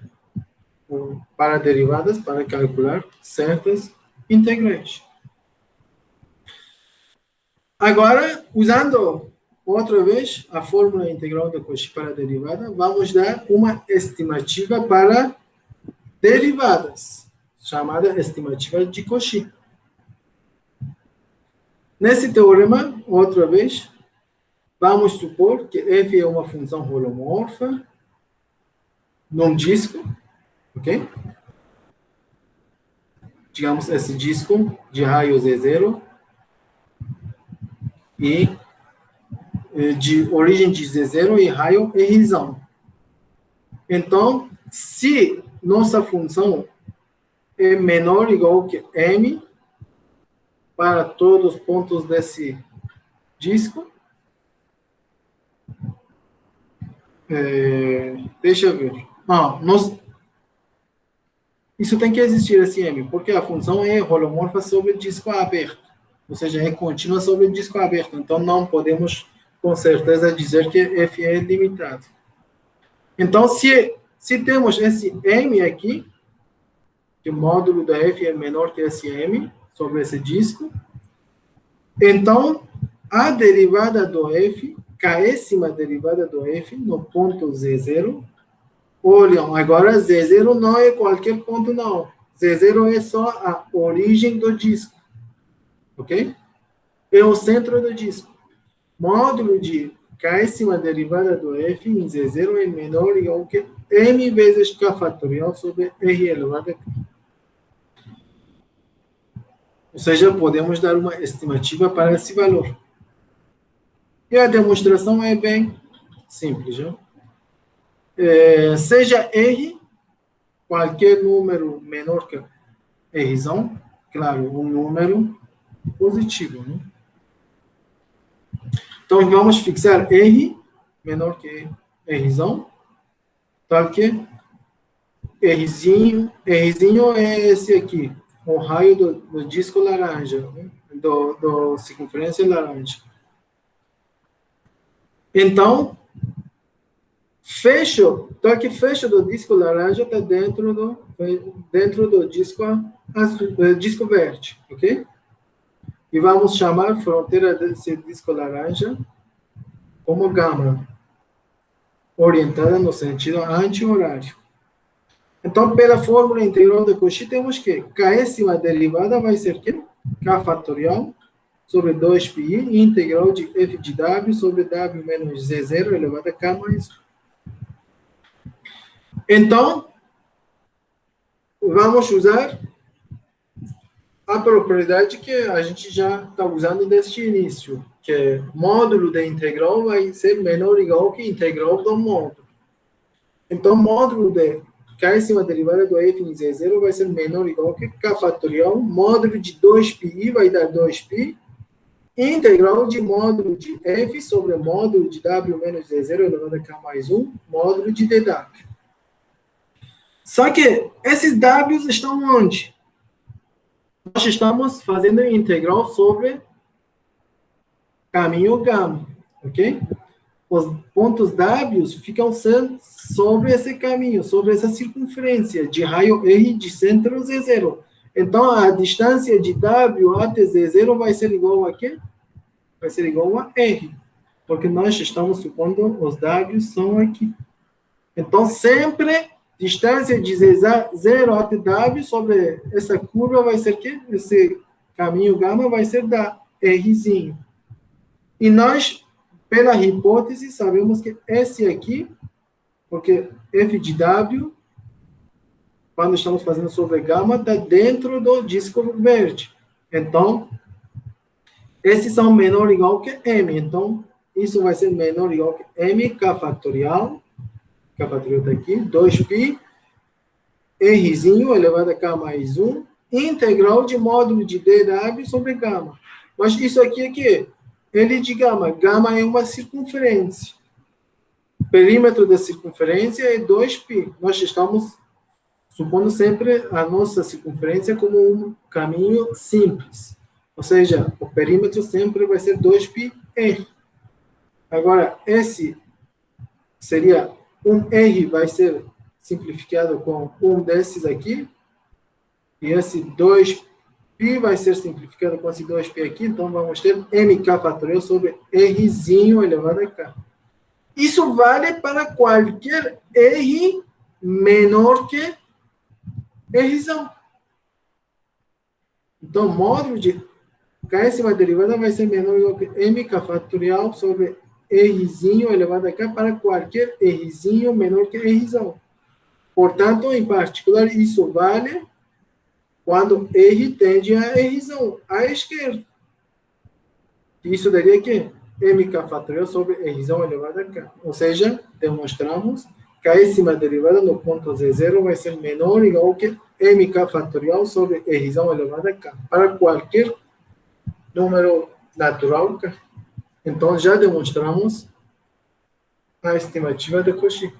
para derivadas, para calcular certas integrais. Agora, usando outra vez a fórmula integral de Cauchy para a derivada, vamos dar uma estimativa para derivadas, chamada estimativa de Cauchy. Nesse teorema, outra vez, vamos supor que f é uma função holomorfa num disco, ok? Digamos, esse disco de raio Z0 e de origem de Z0 e raio é risão. Então, se nossa função é menor ou igual que m para todos os pontos desse disco, deixa eu ver. Isso tem que existir esse m, porque a função é holomorfa sobre disco aberto, ou seja, é contínua sobre disco aberto. Então, não podemos com certeza dizer que f é limitado. Então, se temos esse m aqui, que o módulo da f é menor que esse m sobre esse disco, então, a derivada do f, késima derivada do f, no ponto Z0, olham, agora Z0 não é qualquer ponto, não. Z0 é só a origem do disco. Ok? é o centro do disco. Módulo de késima derivada do f em Z0 é menor ou igual que m vezes k fatorial sobre r elevado a k. Ou seja, podemos dar uma estimativa para esse valor. E a demonstração é bem simples. Né? Seja R, qualquer número menor que R, claro, um número positivo. Né? Então, vamos fixar R menor que R, tal que Rzinho é esse aqui, o raio do disco laranja, né? do circunferência laranja. Então, tal que fecho do disco laranja está dentro do disco azul, disco verde, ok? E vamos chamar a fronteira desse disco laranja como gama, orientada no sentido anti-horário. Então, pela fórmula integral de Cauchy, temos que késima derivada vai ser que? K fatorial sobre 2πi integral de f de w sobre w menos z0 elevado a k mais 1. Então, vamos usar a propriedade que a gente já está usando desde o início, que é módulo da integral vai ser menor ou igual que integral do módulo. Então, módulo de késima derivada do f em z0 vai ser menor ou igual que k fatorial, módulo de 2πi vai dar 2π, integral de módulo de f sobre módulo de w menos z0 elevado a k mais 1, módulo de dw. Só que esses w's estão onde? Nós estamos fazendo integral sobre caminho gama, ok? Os pontos w's ficam sobre esse caminho, sobre essa circunferência de raio R de centro Z0. Então, a distância de W até Z0 vai ser igual a quê? Vai ser igual a R, porque nós estamos supondo os w's são aqui. Então, sempre distância de Z0 até W sobre essa curva vai ser quê? Esse caminho gama vai ser da Rzinho. E nós, pela hipótese, sabemos que esse aqui, porque f de w, quando estamos fazendo sobre gama, está dentro do disco verde. Então, esses são menor ou igual que m. Então, isso vai ser menor ou igual que m, k fatorial está aqui, 2π, Rzinho elevado a k mais 1, integral de módulo de dw sobre gama. Mas isso aqui é que L de gama. Gama é uma circunferência. O perímetro da circunferência é 2π. Nós estamos supondo sempre a nossa circunferência como um caminho simples. Ou seja, o perímetro sempre vai ser 2πr. Agora, esse seria um R, vai ser simplificado com um desses aqui. E esse 2π vai ser simplificado com esse 2π aqui, então vamos ter mk fatorial sobre Rzinho elevado a k. Isso vale para qualquer R menor que Rzão. Então, módulo de késima derivada vai ser menor ou igual que mk fatorial sobre Rzinho elevado a k para qualquer Rzinho menor que Rzão. Portanto, em particular, isso vale quando R tende a Rzão, à esquerda. Isso daria que mk fatorial sobre Rzão elevado a k. Ou seja, demonstramos que a késima derivada no ponto Z0 vai ser menor ou igual que mk fatorial sobre Rzão elevado a k, para qualquer número natural k. Então, já demonstramos a estimativa de Cauchy.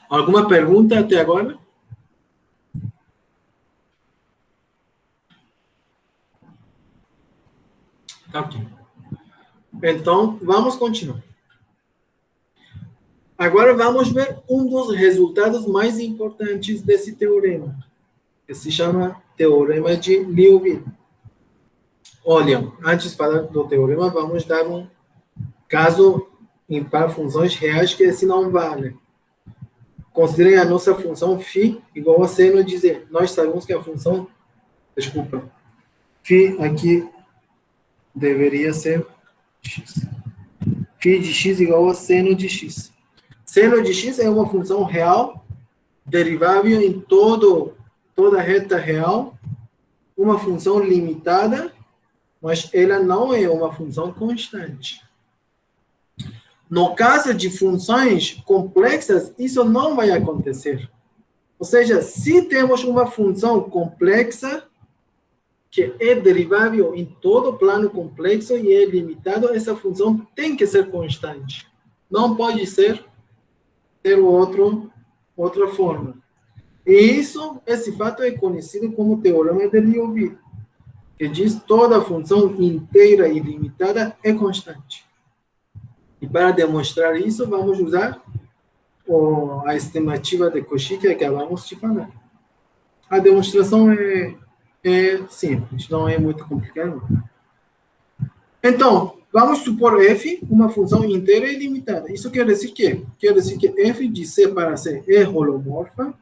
Alguma pergunta até agora? Tá aqui. Então, vamos continuar. Agora vamos ver um dos resultados mais importantes desse teorema, que se chama Teorema de Liouville. Olha, antes de falar do teorema, vamos dar um caso para funções reais que esse não vale. considerem a nossa função φ igual a seno de z. Nós sabemos que a função, desculpa, φ aqui deveria ser x. Φ de x igual a seno de x. Seno de x é uma função real, derivável em toda reta real, uma função limitada, mas ela não é uma função constante. No caso de funções complexas, isso não vai acontecer. Ou seja, se temos uma função complexa, que é derivável em todo plano complexo e é limitado, essa função tem que ser constante. Não pode ser ter outra forma. E esse fato é conhecido como teorema de Liouville, que diz que toda função inteira e limitada é constante. E para demonstrar isso, vamos usar a estimativa de Cauchy que acabamos de falar. A demonstração é simples, não é muito complicado. Então, vamos supor f uma função inteira e limitada. Isso quer dizer que? Quer dizer que f de C para C é holomorfa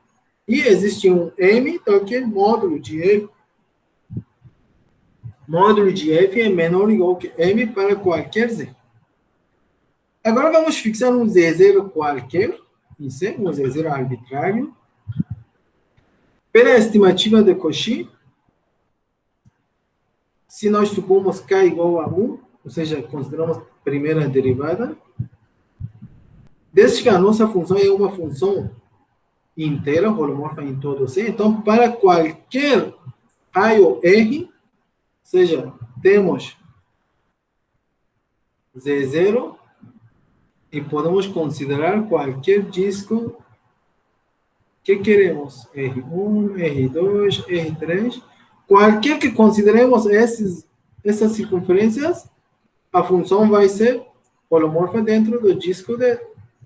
e existe um m, então que módulo de f. Módulo de f é menor ou igual que m para qualquer z. Agora vamos fixar um z0 qualquer, isso é um z0 arbitrário. Pela estimativa de Cauchy, se nós supomos k igual a 1, ou seja, consideramos a primeira derivada, desde que a nossa função é uma função inteira, holomorfa em todo C, então para qualquer raio R, ou seja, temos Z0 e podemos considerar qualquer disco que queremos, R1, R2, R3, qualquer que consideremos essas circunferências, a função vai ser holomorfa dentro do disco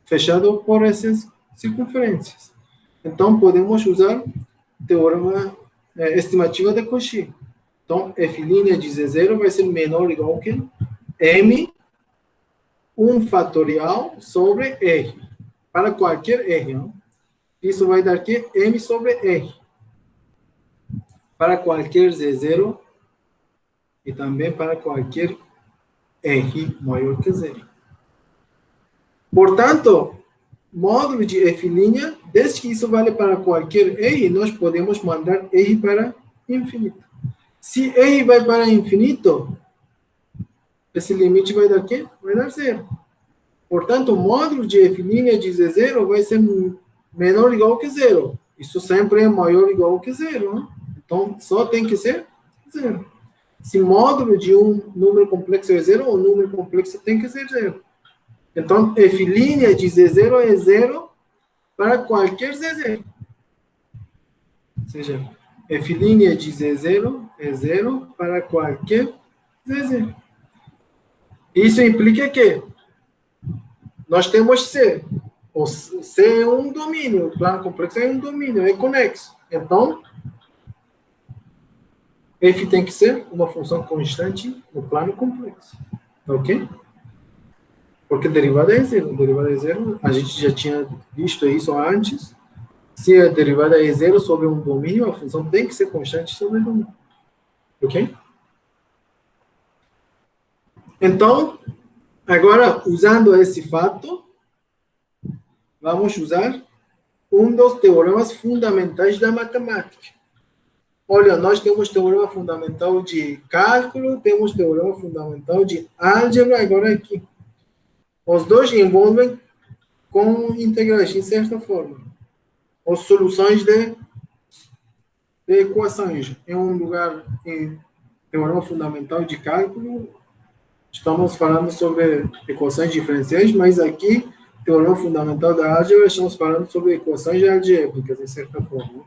fechado por essas circunferências. Então, podemos usar teorema estimativa de Cauchy. Então, f' de Z0 vai ser menor ou igual que m 1 fatorial sobre R, para qualquer R. Não? Isso vai dar que m sobre R, para qualquer Z0 e também para qualquer R maior que 0. Portanto, módulo de f', desde que isso vale para qualquer R, nós podemos mandar R para infinito. Se R vai para infinito, esse limite vai dar quê? Vai dar 0. Portanto, o módulo de f' de Z0 vai ser menor ou igual que 0. Isso sempre é maior ou igual que 0. Né? Então, só tem que ser 0. Se módulo de um número complexo é 0, o número complexo tem que ser 0. Então, f' de Z0 é 0 para qualquer Z0. Ou seja, f' de Z0 é 0 para qualquer Z0. Isso implica que nós temos C. O C é um domínio, o plano complexo é um domínio, é conexo. Então, f tem que ser uma função constante no plano complexo. Ok? Porque derivada é 0. Derivada é 0, a gente já tinha visto isso antes. Se a derivada é 0 sobre um domínio, a função tem que ser constante sobre o domínio. Ok? Então, agora, usando esse fato, vamos usar um dos teoremas fundamentais da matemática. Olha, nós temos teorema fundamental de cálculo, temos teorema fundamental de álgebra, agora aqui. Os dois envolvem com integrais, de certa forma. Ou soluções de equações. Em um lugar, em teorema fundamental de cálculo, estamos falando sobre equações diferenciais, mas aqui, teorema fundamental da álgebra, estamos falando sobre equações algébricas, de certa forma.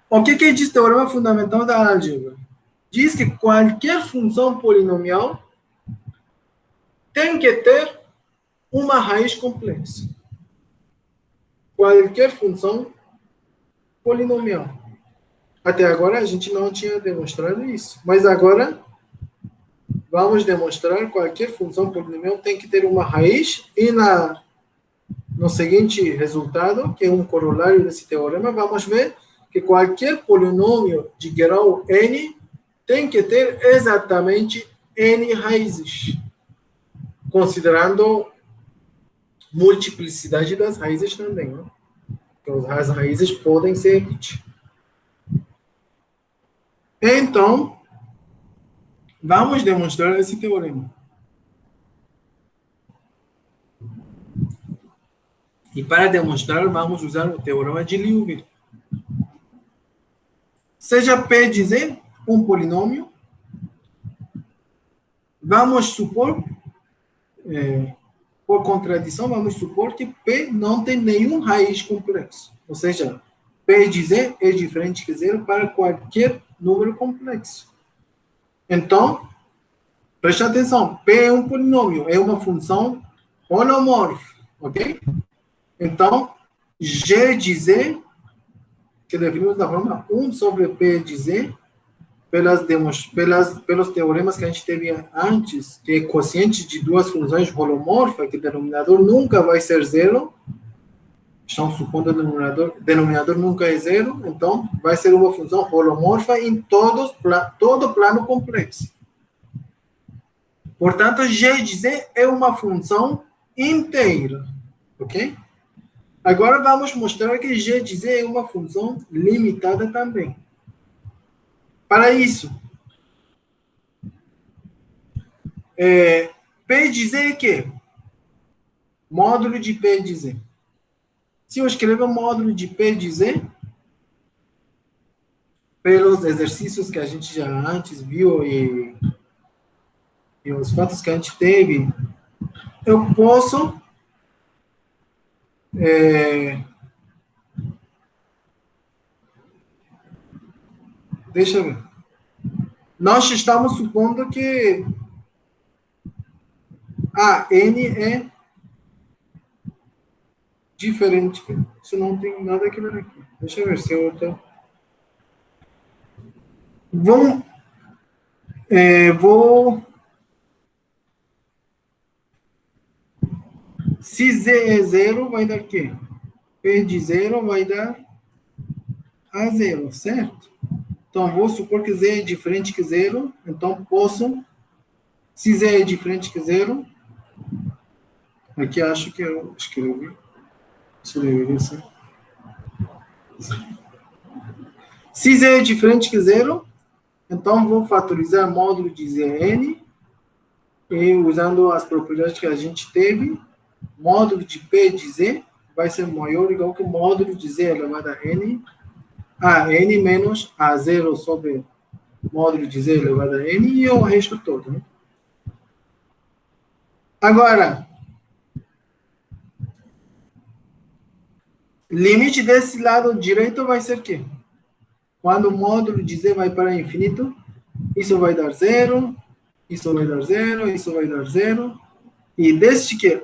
O que diz teorema fundamental da álgebra? Diz que qualquer função polinomial tem que ter uma raiz complexa. Qualquer função polinomial. Até agora a gente não tinha demonstrado isso. Mas agora vamos demonstrar que qualquer função polinomial tem que ter uma raiz e no no seguinte resultado, que é um corolário desse teorema, vamos ver que qualquer polinômio de grau n tem que ter exatamente n raízes, considerando multiplicidade das raízes também, né? Então, as raízes podem se repetir. Então, vamos demonstrar esse teorema. E para demonstrar, vamos usar o teorema de Liouville. Seja P de Z um polinômio, vamos supor, por contradição, vamos supor que P não tem nenhum raiz complexo. Ou seja, P de Z é diferente que zero para qualquer número complexo. Então, preste atenção, P é um polinômio, é uma função holomorfa, ok? Então, G de Z, que definimos da forma 1 sobre P de Z, pelos teoremas que a gente teve antes, que é quociente de duas funções holomorfas, que o denominador nunca vai ser zero, estamos supondo que o denominador nunca é zero, então vai ser uma função holomorfa em todo plano complexo. Portanto, G de Z é uma função inteira, ok? Agora vamos mostrar que G de Z é uma função limitada também. Para isso, P de Z é o quê? Módulo de P de Z. Se eu escrever módulo de P de Z, pelos exercícios que a gente já antes viu e os fatos que a gente teve, eu posso deixa eu ver. Nós estamos supondo que a N é diferente. Isso não tem nada que ver aqui. Deixa eu ver se eu estou... Se Z é zero, vai dar o quê? P de zero vai dar a zero, certo? Então, vou supor que Z é diferente que zero, então posso... Se Z é diferente que zero, aqui acho que eu escrevi. Isso deveria ser. Se Z é diferente que zero, então vou fatorizar módulo de Zn, e usando as propriedades que a gente teve, módulo de P de Z vai ser maior ou igual que o módulo de Z elevado a N, a N menos a zero sobre módulo de Z elevado a N, e o resto todo, né? Agora, limite desse lado direito vai ser o quê? Quando o módulo de Z vai para infinito, isso vai dar zero, isso vai dar zero, isso vai dar zero. E desde que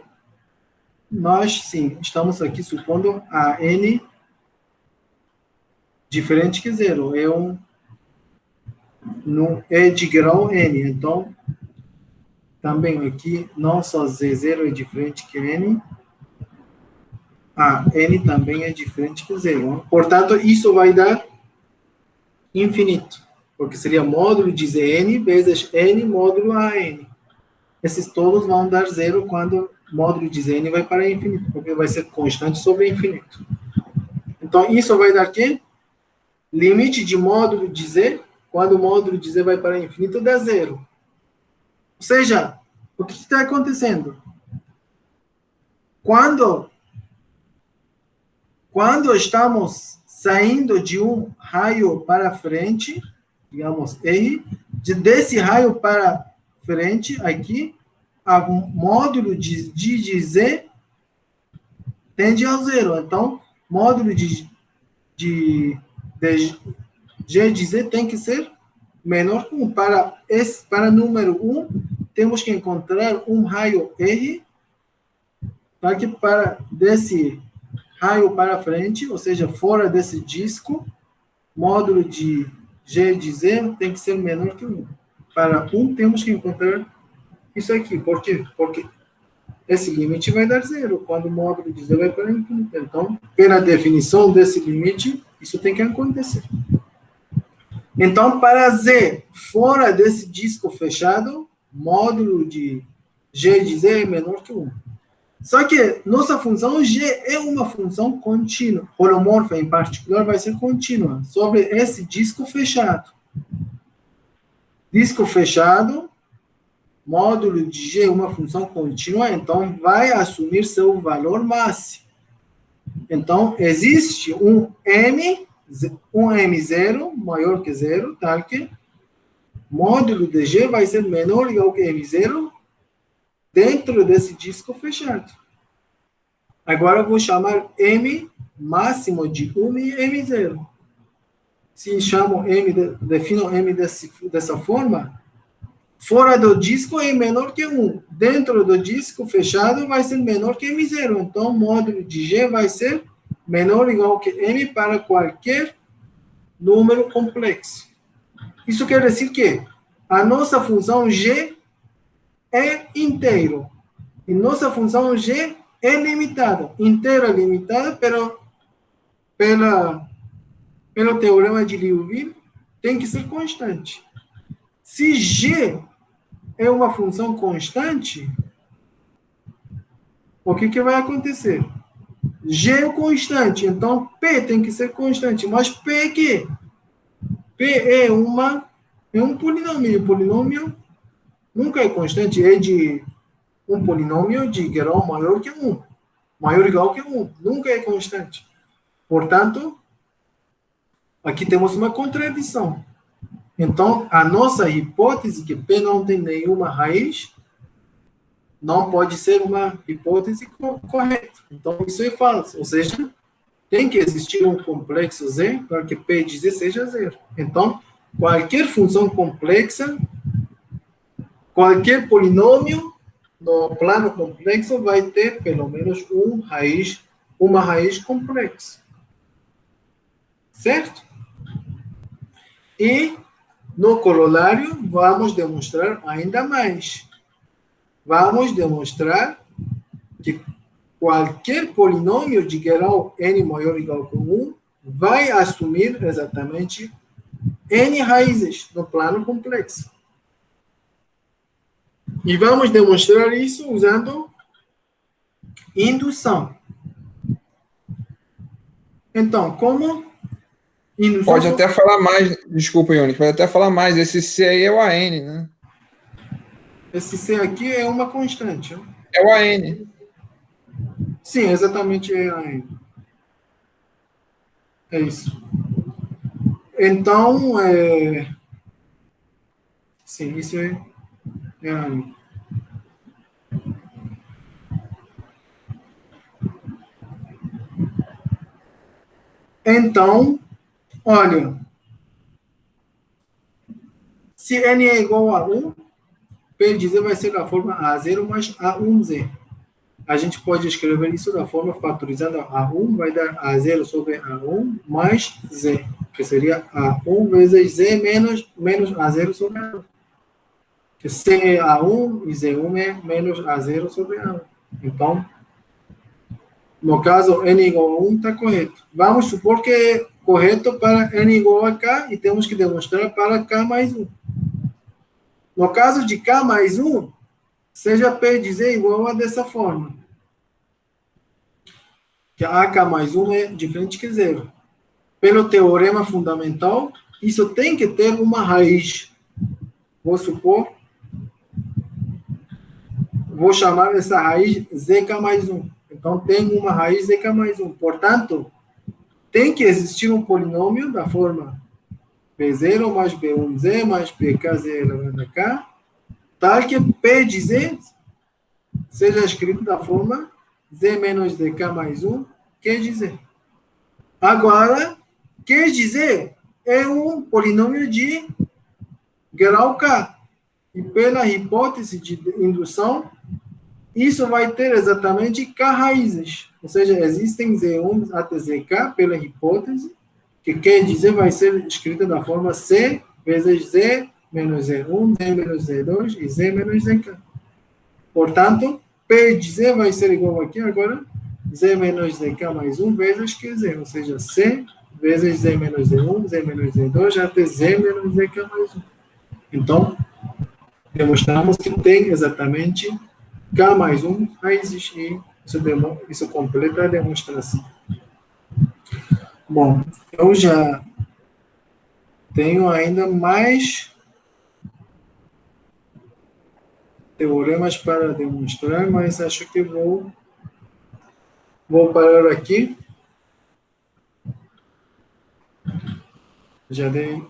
nós, sim, estamos aqui supondo a N diferente que zero. É de grau N. Então, também aqui, não só Z0 é diferente que N, a N também é diferente que zero. Portanto, isso vai dar infinito, porque seria módulo de Zn vezes N módulo AN. Esses todos vão dar zero quando o módulo de Zn vai para infinito, porque vai ser constante sobre infinito. Então, isso vai dar quê? Limite de módulo de Z, quando o módulo de Z vai para infinito, dá zero. Ou seja, o que está acontecendo? Quando estamos saindo de um raio para frente, digamos R, desse raio para frente, aqui, o módulo de Z tende ao zero. Então, módulo de G de Z tem que ser menor que 1. Para número 1, temos que encontrar um raio R, para que desse raio para frente, ou seja, fora desse disco, módulo de G de Z tem que ser menor que 1. Para 1, temos que encontrar isso aqui. Por quê? Porque esse limite vai dar zero, quando o módulo de z vai para infinito. Então, pela definição desse limite, isso tem que acontecer. Então, para z fora desse disco fechado, módulo de g de z é menor que 1. Só que nossa função g é uma função contínua. Holomorfa, em particular, vai ser contínua sobre esse disco fechado. Disco fechado, módulo de g é uma função contínua, então vai assumir seu valor máximo. Então, existe um m0 maior que zero, tal que módulo de g vai ser menor ou igual que m0 dentro desse disco fechado. Agora eu vou chamar m máximo de 1 e m0. Se chamo defino m dessa forma, fora do disco é menor que 1. Dentro do disco fechado vai ser menor que m0. Então, o módulo de g vai ser menor ou igual que m para qualquer número complexo. Isso quer dizer que a nossa função g é inteiro. E nossa função g é limitada. Inteira limitada pelo teorema de Liouville, tem que ser constante. Se g é uma função constante, o que vai acontecer? G é constante, então P tem que ser constante. Mas P é quê? P é um polinômio. Polinômio nunca é constante, é de um polinômio de grau maior que 1. Maior ou igual que 1. Nunca é constante. Portanto, aqui temos uma contradição. Então, a nossa hipótese que P não tem nenhuma raiz não pode ser uma hipótese correta. Então, isso é falso. Ou seja, tem que existir um complexo Z para que P de Z seja zero. Então, qualquer função complexa, qualquer polinômio no plano complexo vai ter pelo menos uma raiz complexa. Certo? E no corolário, vamos demonstrar ainda mais. Vamos demonstrar que qualquer polinômio de grau n maior ou igual que 1 vai assumir exatamente n raízes no plano complexo. E vamos demonstrar isso usando indução. Então, como indução... Pode até falar mais, desculpa, Ione, pode até falar mais, esse C aí é o AN, né? Esse C aqui é uma constante. Né? É o AN. Sim, exatamente é AN. É isso. Então, sim, isso é AN. Então, olha, se n é igual a 1, P de Z vai ser da forma A0 mais A1Z. A gente pode escrever isso da forma fatorizada. A1 vai dar A0 sobre A1 mais Z, que seria A1 vezes Z menos A0 sobre A1. Que C é A1 e Z1 é menos A0 sobre A1. Então, no caso, n igual a 1 está correto. Vamos supor que é correto para n igual a k e temos que demonstrar para k mais 1. No caso de k mais 1, seja P de Z igual a dessa forma. Que AK mais 1 é diferente que zero. Pelo teorema fundamental, isso tem que ter uma raiz. Vou supor, vou chamar essa raiz ZK mais 1. Então, tem uma raiz ZK mais 1. Portanto, tem que existir um polinômio da forma P0 mais P1Z mais PKZ elevado a K, tal que P de Z seja escrito da forma Z menos ZK mais 1, Q de Z. Agora, Q de Z é um polinômio de grau K. E pela hipótese de indução, isso vai ter exatamente K raízes. Ou seja, existem Z1 até ZK pela hipótese, que Q de Z vai ser escrita da forma C vezes Z menos Z1, Z menos Z2 e Z menos ZK. Portanto, P de Z vai ser igual aqui agora, Z menos ZK mais 1 vezes QZ, ou seja, C vezes Z menos Z1, Z menos Z2, até Z menos ZK mais 1. Então, demonstramos que tem exatamente K mais 1 raízes e isso completa a demonstração. Bom, eu já tenho ainda mais teoremas para demonstrar, mas acho que vou parar aqui. Já dei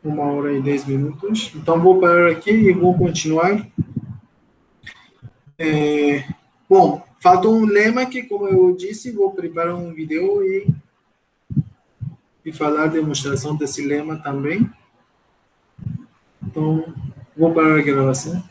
1h10. Então, vou parar aqui e vou continuar. Bom, falta um lema que, como eu disse, vou preparar um vídeo e falar a demonstração desse lema também. Então, vou parar a gravação.